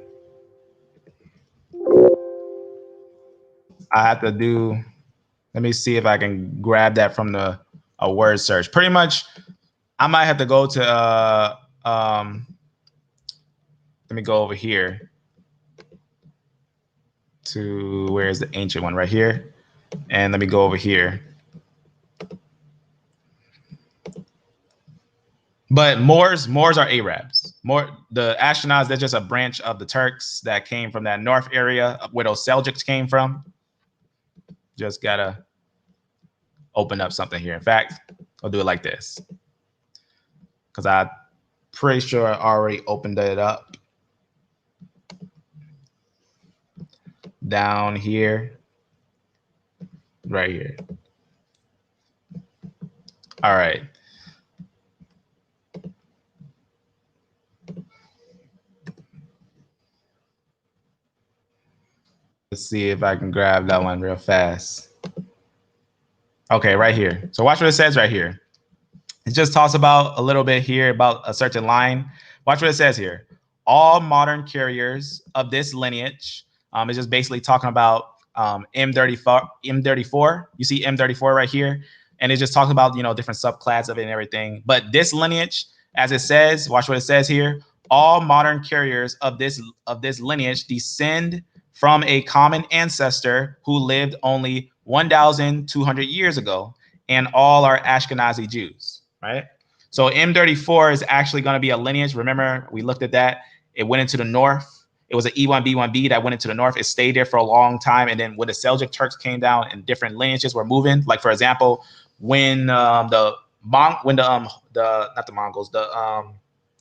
I have to do, let me see if I can grab that from a word search. Pretty much, I might have to go to, let me go over here to, where's the ancient one? Right here. And let me go over here. But Moors are Arabs. The Ashkenaz, they're just a branch of the Turks that came from that north area where those Seljuks came from. Just gotta open up something here. In fact, I'll do it like this, because I'm pretty sure I already opened it up. Down here, right here. All right. Let's see if I can grab that one real fast. Okay, right here. So watch what it says right here. It just talks about a little bit here about a certain line. Watch what it says here. All modern carriers of this lineage. It's just basically talking about M34. You see M34 right here, and it just talks about, you know, different subclass of it and everything. But this lineage, as it says, watch what it says here. All modern carriers of this lineage descend from a common ancestor who lived only 1,200 years ago, and all are Ashkenazi Jews, right? So M34 is actually going to be a lineage. Remember, we looked at that. It went into the north. It was an E1B1B that went into the north. It stayed there for a long time. And then when the Seljuk Turks came down and different lineages were moving, like, for example, when the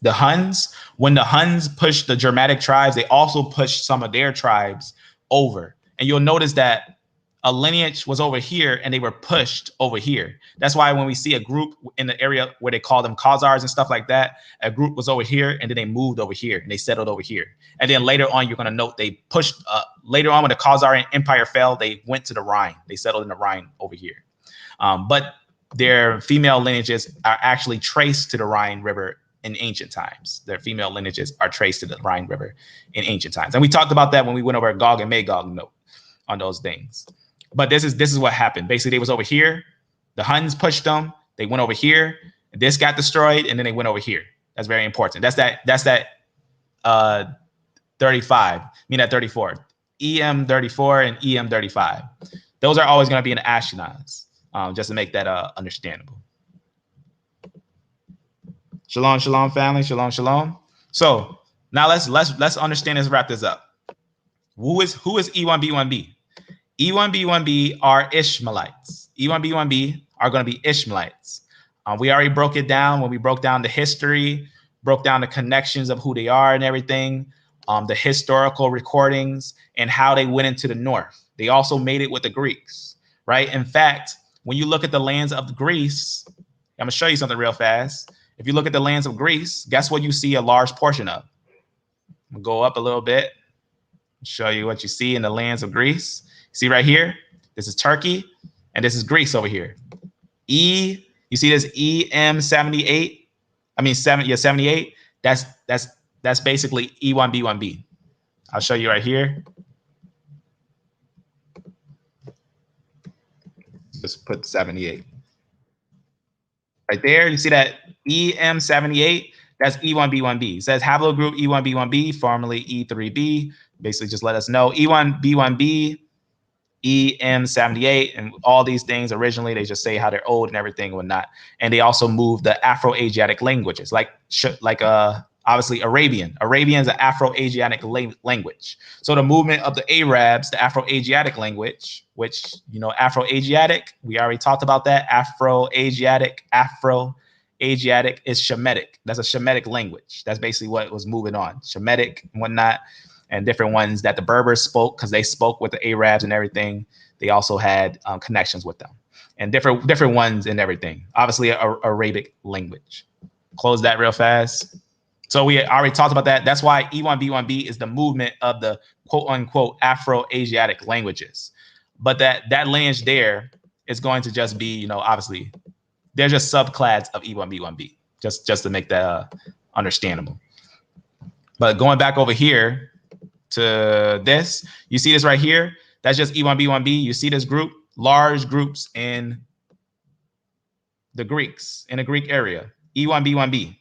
Huns, when the Huns pushed the Germanic tribes, they also pushed some of their tribes over. And you'll notice that a lineage was over here and they were pushed over here. That's why when we see a group in the area where they call them Khazars and stuff like that, a group was over here and then they moved over here and they settled over here. And then later on, you're going to note they pushed, later on when the Khazar Empire fell, they went to the Rhine. They settled in the Rhine over here. But their female lineages are actually traced to the Rhine River in ancient times. Their female lineages are traced to the Rhine River in ancient times. And we talked about that when we went over Gog and Magog note on those things. But this is what happened. Basically, they was over here. The Huns pushed them. They went over here. This got destroyed, and then they went over here. That's very important. That's that 35. I mean that 34. EM34 and EM35. Those are always going to be in Ashkenaz, just to make that understandable. Shalom, shalom, family. Shalom, shalom. So now let's understand this. Wrap this up. Who is E1B1B? E1B1B are Ishmaelites. E1B1B are going to be Ishmaelites. We already broke it down when we broke down the history, broke down the connections of who they are and everything, the historical recordings and how they went into the north. They also made it with the Greeks, right? In fact, when you look at the lands of Greece, I'm going to show you something real fast. If you look at the lands of Greece, guess what you see a large portion of? I'm going to go up a little bit, show you what you see in the lands of Greece. See right here, this is Turkey, and this is Greece over here. You see this EM78? I mean 78. That's basically E1B1B. I'll show you right here. Just put 78. Right there, you see that EM78? That's E1B1B. It says haplogroup E1B1B, formerly E3B. Basically, just let us know. E1B1B, EM78, and all these things. Originally, they just say how they're old and everything and whatnot. And they also move the Afro-Asiatic languages, like obviously Arabian. Arabian is an Afro-Asiatic language. So the movement of the Arabs, the Afro-Asiatic language, which, you know, Afro-Asiatic, we already talked about that. Afro-Asiatic is Shemitic. That's a Shemitic language. That's basically what was moving on. Shemitic and whatnot, and different ones that the Berbers spoke because they spoke with the Arabs and everything. They also had connections with them, and different ones and everything. Obviously, Arabic language. Close that real fast. So we already talked about that. That's why E1B1B is the movement of the quote unquote Afro-Asiatic languages. But that lineage there is going to just be, you know, obviously, they're just subclads of E1B1B, just to make that understandable. But going back over here to this, you see this right here? That's just E1B1B. You see this group, large groups in the Greeks, in the Greek area, E1B1B.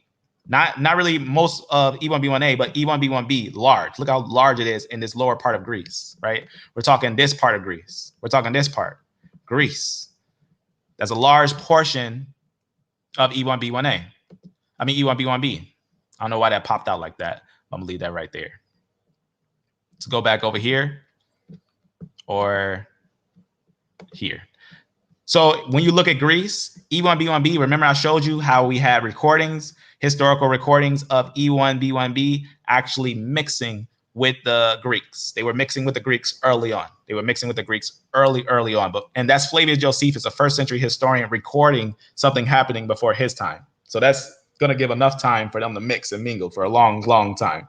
Not really most of E1B1A, but E1B1B, large. Look how large it is in this lower part of Greece, right? We're talking this part of Greece. We're talking this part, Greece. That's a large portion of E1B1A. I mean, E1B1B. I don't know why that popped out like that. I'm gonna leave that right there. Let's go back over here or here. So when you look at Greece, E1B1B, remember I showed you how we had recordings, historical recordings of E1B1B actually mixing with the Greeks. They were mixing with the Greeks early on. They were mixing with the Greeks early on. And that's Flavia Josephus, a first century historian, recording something happening before his time. So that's going to give enough time for them to mix and mingle for a long, long time,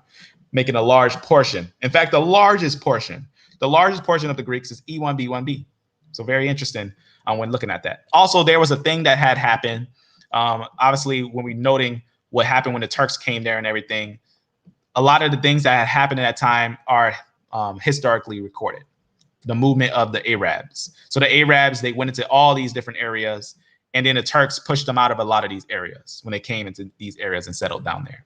making a large portion. In fact, the largest portion of the Greeks is E1B1B. So very interesting when looking at that. Also, there was a thing that had happened. Obviously, when we're noting what happened when the Turks came there and everything, a lot of the things that had happened at that time are historically recorded. The movement of the Arabs. So the Arabs, they went into all these different areas, and then the Turks pushed them out of a lot of these areas when they came into these areas and settled down there.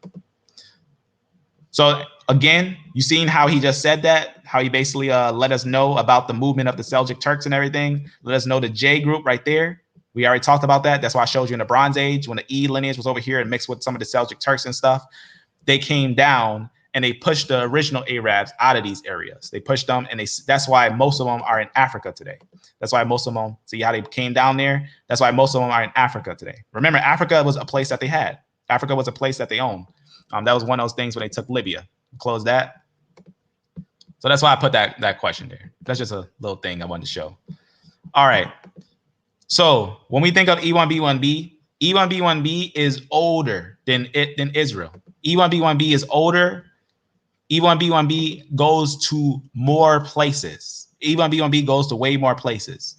So again, you seen how he just said that, how he basically let us know about the movement of the Seljuk Turks and everything. Let us know the J group right there. We already talked about that. That's why I showed you in the Bronze Age when the E lineage was over here and mixed with some of the Seljuk Turks and stuff. They came down and they pushed the original Arabs out of these areas. They pushed them, and that's why most of them are in Africa today. That's why most of them, see how they came down there? That's why most of them are in Africa today. Remember, Africa was a place that they had. Africa was a place that they owned. That was one of those things when they took Libya. Close that. So that's why I put that question there. That's just a little thing I wanted to show. All right. So when we think of E1B1B, E1B1B is older than Israel. E1B1B is older. E1B1B goes to more places. E1B1B goes to way more places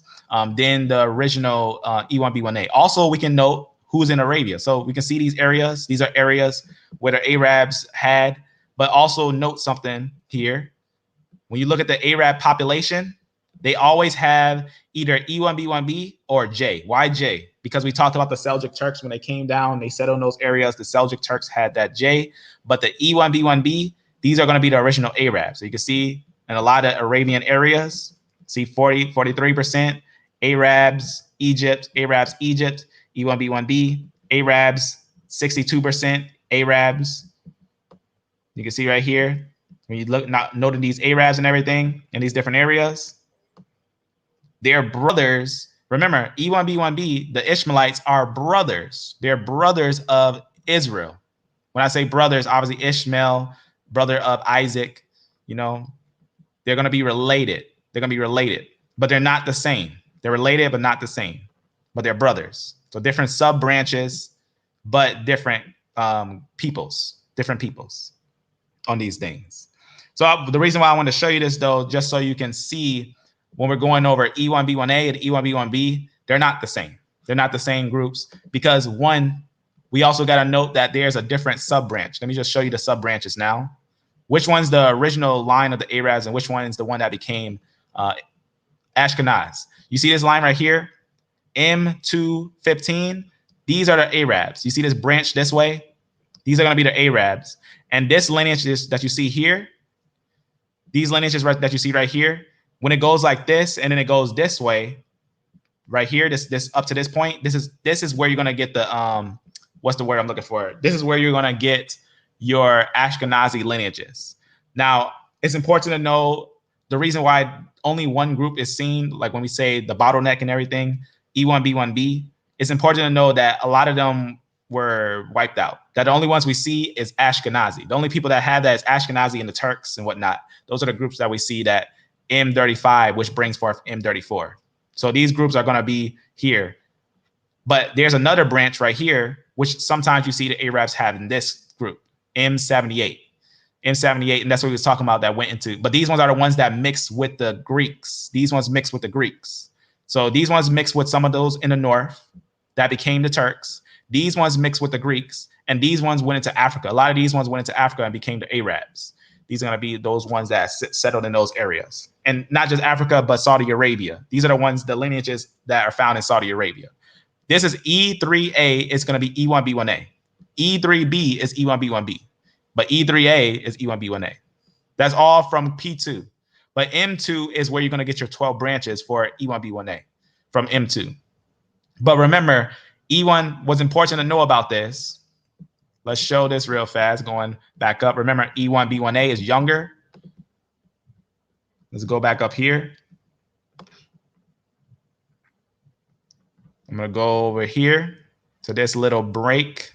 than the original E1B1A. Also, we can note who's in Arabia. So we can see these areas. These are areas where the Arabs had, but also note something here. When you look at the Arab population, they always have either E1B1B or J. Why J? Because we talked about the Seljuk Turks when they came down, they settled in those areas. The Seljuk Turks had that J, but the E1B1B, these are going to be the original Arabs. So you can see in a lot of Arabian areas, see 43%, Arabs, Egypt, E1B1B, Arabs, 62%, Arabs. You can see right here, when you look, noting these Arabs and everything in these different areas, they're brothers. Remember, E1B1B, the Ishmaelites are brothers. They're brothers of Israel. When I say brothers, obviously Ishmael, brother of Isaac, you know, they're going to be related. They're going to be related, but they're not the same. They're related, but not the same, but they're brothers. So different sub branches, but different peoples on these things. So the reason why I want to show you this, though, just so you can see when we're going over E1B1A and E1B1B, they're not the same. They're not the same groups because one, we also got to note that there's a different sub branch. Let me just show you the sub branches now. Which one's the original line of the Arabs and which one is the one that became Ashkenaz? You see this line right here, M215. These are the Arabs. You see this branch this way? These are going to be the Arabs. And this lineage that you see here, these lineages that you see right here, when it goes like this and then it goes this way, right here, this up to this point, this is where you're going to get the what's the word I'm looking for? This is where you're going to get your Ashkenazi lineages. Now, it's important to know the reason why only one group is seen, like when we say the bottleneck and everything, E1B1B, it's important to know that a lot of them were wiped out. That the only ones we see is Ashkenazi. The only people that have that is Ashkenazi and the Turks and whatnot. Those are the groups that we see that M35, which brings forth M34. So these groups are going to be here. But there's another branch right here, which sometimes you see the Arabs have in this group, M78. M78, and that's what we was talking about that went into. But these ones are the ones that mix with the Greeks. These ones mix with the Greeks. So these ones mix with some of those in the north that became the Turks. These ones mix with the Greeks, and these ones went into Africa. A lot of these ones went into Africa and became the Arabs. These are going to be those ones that settled in those areas. And not just Africa, but Saudi Arabia. These are the ones, the lineages that are found in Saudi Arabia. This is E3A, it's going to be E1B1A. E3B is E1B1B. But E3A is E1B1A. That's all from P2. But M2 is where you're going to get your 12 branches for E1B1A from M2. But remember, E1 was important to know about this. Let's show this real fast, going back up. Remember, E1B1A is younger. Let's go back up here. I'm going to go over here to this little break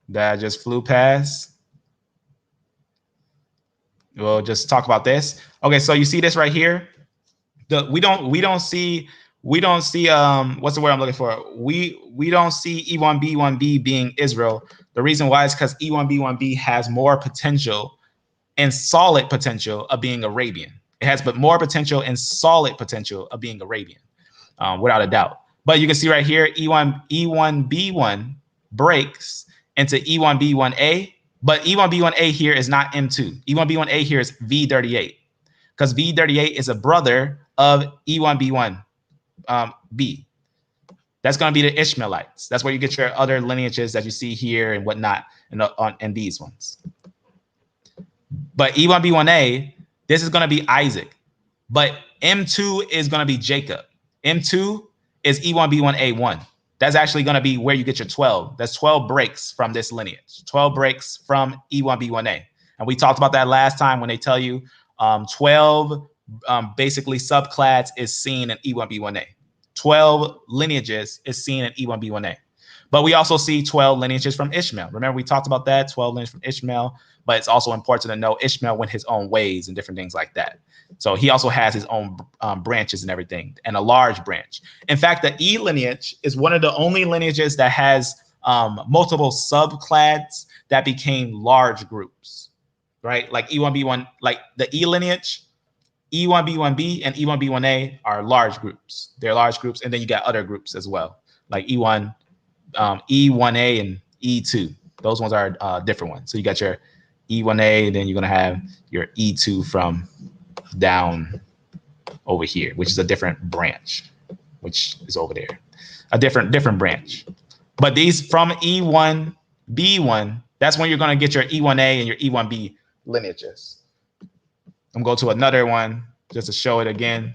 that I just flew past. We'll just talk about this. Okay, so you see this right here. We don't see what's the word I'm looking for? We don't see E1B1B being Israel. The reason why is because E1B1B has more potential and solid potential of being Arabian. It has but more potential and solid potential of being Arabian, without a doubt. But you can see right here, E1B1 breaks into E1B1A, but E1B1A here is not M2. E1B1A here is V38, because V38 is a brother of E1B1B. That's going to be the Ishmaelites. That's where you get your other lineages that you see here and whatnot, and these ones. But E1B1A, this is going to be Isaac, but M2 is going to be Jacob. M2 is E1B1A1. That's actually going to be where you get your 12. That's 12 breaks from this lineage, 12 breaks from E1B1A. And we talked about that last time when they tell you 12 basically subclads is seen in E1B1A. 12 lineages is seen in E1B1A. But we also see 12 lineages from Ishmael. Remember, we talked about that, 12 lineages from Ishmael, but it's also important to know Ishmael went his own ways and different things like that. So he also has his own branches and everything, and a large branch. In fact, the E lineage is one of the only lineages that has multiple subclads that became large groups, right? Like E1B1, like the E lineage, E1B1B and E1B1A are large groups. They're large groups, and then you got other groups as well, like E1, E1A and E2. Those ones are different ones. So you got your E1A, and then you're gonna have your E2 from down over here, which is a different branch, which is over there, a different branch. But these from E1B1, that's when you're gonna get your E1A and your E1B lineages. I'm going to go to another one just to show it again.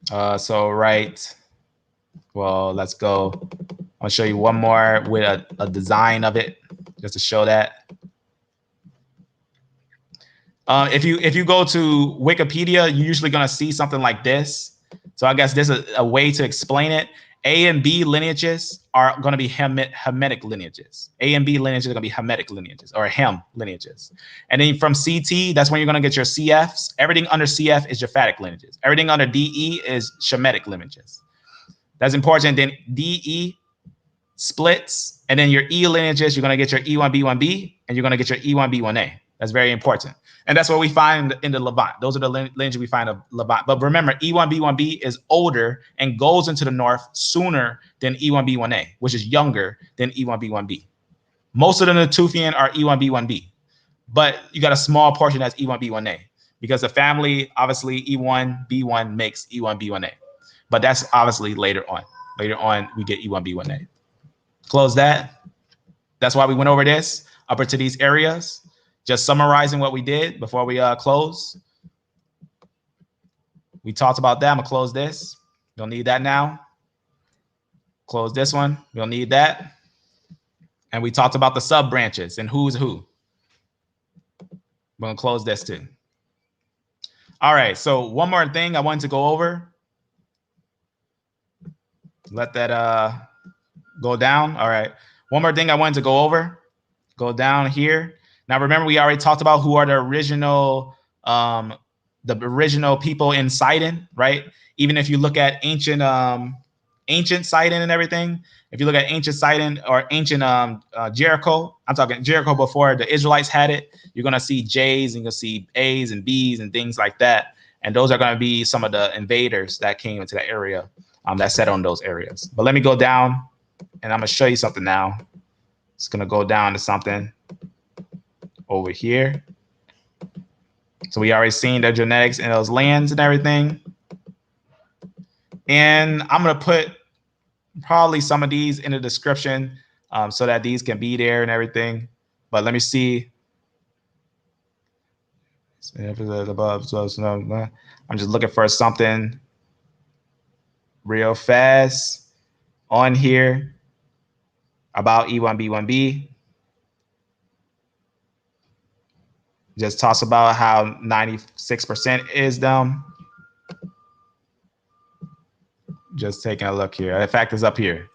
Well, let's go. I'll show you one more with a design of it just to show that. If you go to Wikipedia, you're usually going to see something like this. So I guess this is a way to explain it. A and B lineages are going to be Hamitic lineages. A and B lineages are going to be Hamitic lineages, or Ham lineages. And then from CT, that's when you're going to get your CFs. Everything under CF is Japhetic lineages. Everything under DE is Shemitic lineages. That's important. Then DE splits, and then your E lineages, you're going to get your E1B1B, and you're going to get your E1B1A. That's very important. And that's what we find in the Levant. Those are the lineages we find of Levant. But remember, E1B1B is older and goes into the north sooner than E1B1A, which is younger than E1B1B. Most of the Natufian are E1B1B, but you got a small portion that's E1B1A. because the family, obviously, E1B1 makes E1B1A. But that's obviously later on. Later on, we get E1B1A. Close that. That's why we went over this, up into these areas. Just summarizing what we did before we close. We talked about that. I'm going to close this. Don't need that now. Close this one. We don't need that. And we talked about the sub branches and who's who. We're going to close this too. All right. So one more thing I wanted to go over. Let that go down. All right. One more thing I wanted to go over. Go down here. Now, remember, we already talked about who are the original people in Sidon, right? Even if you look at ancient Sidon and everything, if you look at ancient Sidon or ancient Jericho, I'm talking Jericho before the Israelites had it, you're going to see J's and you'll see A's and B's and things like that. And those are going to be some of the invaders that came into that area that settled on those areas. But let me go down and I'm going to show you something now. It's going to go down to something over here. So we already seen the genetics in those lands and everything. And I'm going to put probably some of these in the description so that these can be there and everything. But let me see. I'm just looking for something real fast on here about E1B1B. Just talks about how 96% is them. Just taking a look here. In fact, it's up here.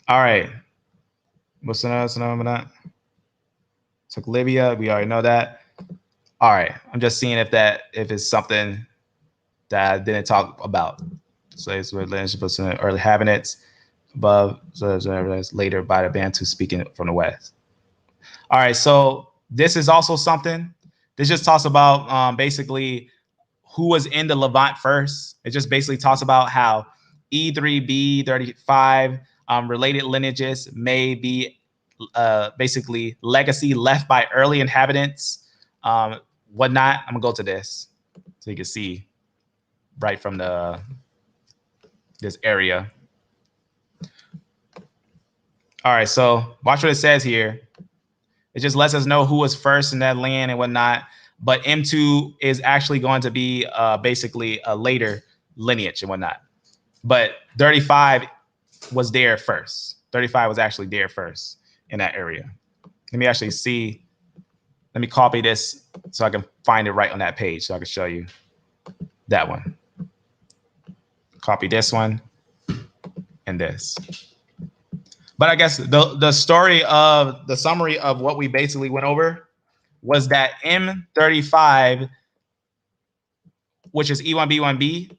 All right. What's the number? Took Libya. We already know that. All right. I'm just seeing if it's something that I didn't talk about. So it's relationship with early habitants above, so later by the Bantu speaking from the west. All right. So this is also something. This just talks about basically who was in the Levant first. It just basically talks about how E3B35 related lineages may be basically legacy left by early inhabitants, whatnot. I'm gonna go to this so you can see right from this area. All right, so watch what it says here. It just lets us know who was first in that land and whatnot. But M2 is actually going to be basically a later lineage and whatnot. But 35 was there first. 35 was actually there first in that area. Let me actually see. Let me copy this so I can find it right on that page so I can show you that one. Copy this one and this. But I guess the story of the summary of what we basically went over was that M35, which is E1B1B,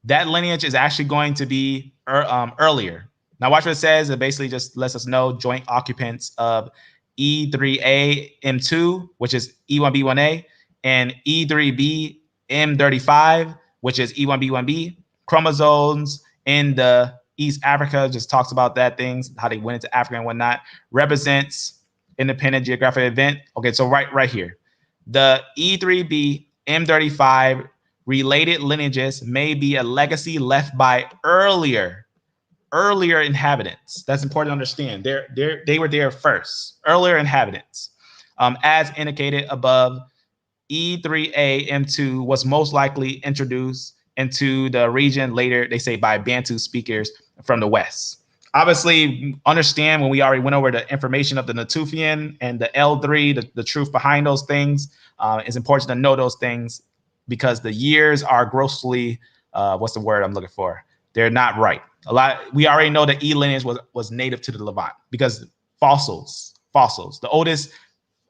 that lineage is actually going to be earlier. Now watch what it says. It basically just lets us know joint occupants of E3A M2, which is E1B1A, and E3B M35, which is E1B1B. Chromosomes in the East Africa, just talks about that things, how they went into Africa and whatnot, represents independent geographic event. Okay, so right here, the E3B M35 related lineages may be a legacy left by earlier inhabitants. That's important to understand. They were there first, earlier inhabitants. As indicated above, E3A M2 was most likely introduced into the region later, they say, by Bantu speakers from the West. Obviously, understand when we already went over the information of the Natufian and the L3, the truth behind those things, it's important to know those things because the years are grossly, what's the word I'm looking for? They're not right. We already know that E lineage was native to the Levant because fossils, the oldest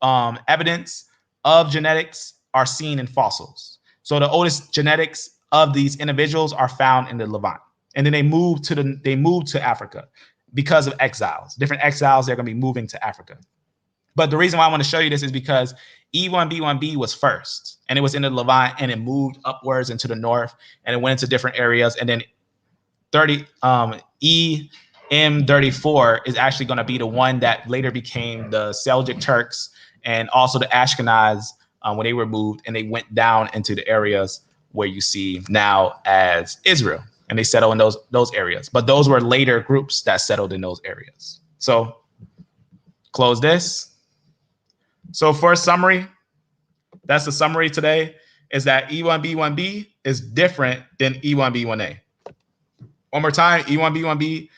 evidence of genetics are seen in fossils. So the oldest genetics of these individuals are found in the Levant. And then they moved to Africa because of exiles. Different exiles, they're going to be moving to Africa. But the reason why I want to show you this is because E1B1B was first, and it was in the Levant, and it moved upwards into the north, and it went into different areas. And then EM34 is actually going to be the one that later became the Seljuk Turks and also the Ashkenaz when they were moved, and they went down into the areas where you see now as Israel, and they settled in those areas. But those were later groups that settled in those areas. So close this. So for a summary, that's the summary today, is that E1B1B is different than E1B1A. One more time, E1B1B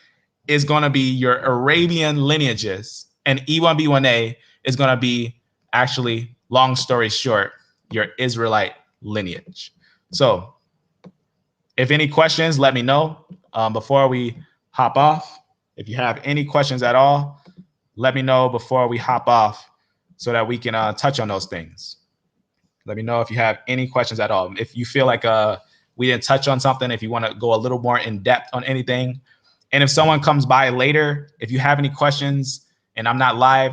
is going to be your Arabian lineages, and E1B1A is going to be, actually, long story short, your Israelite lineage. So if any questions, let me know before we hop off. If you have any questions at all, let me know before we hop off so that we can touch on those things. Let me know if you have any questions at all. If you feel like we didn't touch on something, if you want to go a little more in depth on anything. And if someone comes by later, if you have any questions and I'm not live,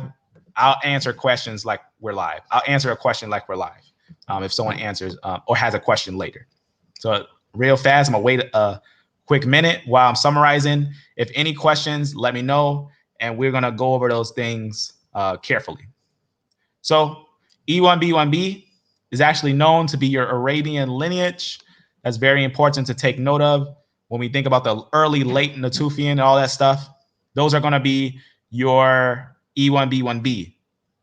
I'll answer questions like we're live. I'll answer a question like we're live if someone answers or has a question later. So real fast, I'm going to wait a quick minute while I'm summarizing. If any questions, let me know, and we're going to go over those things carefully. So E1B1B is actually known to be your Arabian lineage. That's very important to take note of when we think about the early, late Natufian and all that stuff. Those are going to be your E1B1B.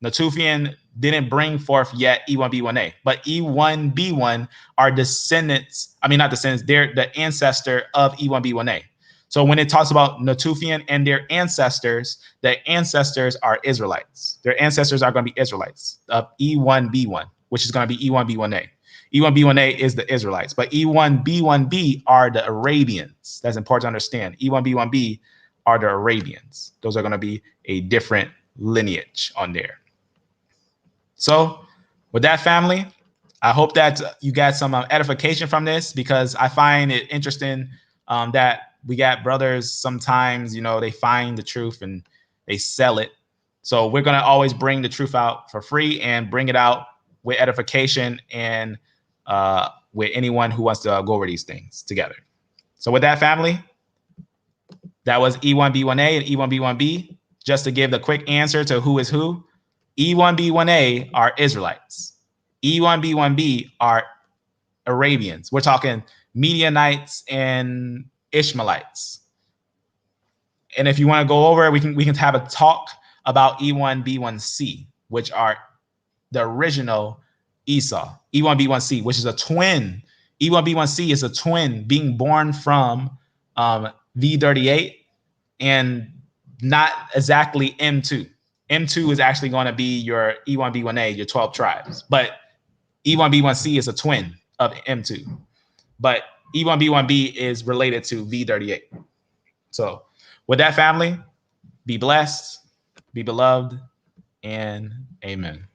Natufian didn't bring forth yet E1B1A, but E1B1 are descendants. I mean, not descendants, they're the ancestor of E1B1A. So when it talks about Natufian and their ancestors, the ancestors are Israelites. Their ancestors are going to be Israelites of E1B1, which is going to be E1B1A. E1B1A is the Israelites, but E1B1B are the Arabians. That's important to understand. E1B1B are the Arabians. Those are going to be a different lineage on there. So with that, family, I hope that you got some edification from this, because I find it interesting that we got brothers sometimes, you know, they find the truth and they sell it. So we're going to always bring the truth out for free and bring it out with edification and with anyone who wants to go over these things together. So with that, family, that was E1B1A and E1B1B. Just to give the quick answer to who is who, E1B1A are Israelites. E1B1B are Arabians. We're talking Midianites and Ishmaelites. And if you want to go over it, we can have a talk about E1B1C, which are the original Esau. E1B1C, which is a twin. E1B1C is a twin being born from V38 and not exactly M2. M2 is actually going to be your E1B1A, your 12 tribes. But E1B1C is a twin of M2. But E1B1B is related to V38. So with that, family, be blessed, be beloved, and amen.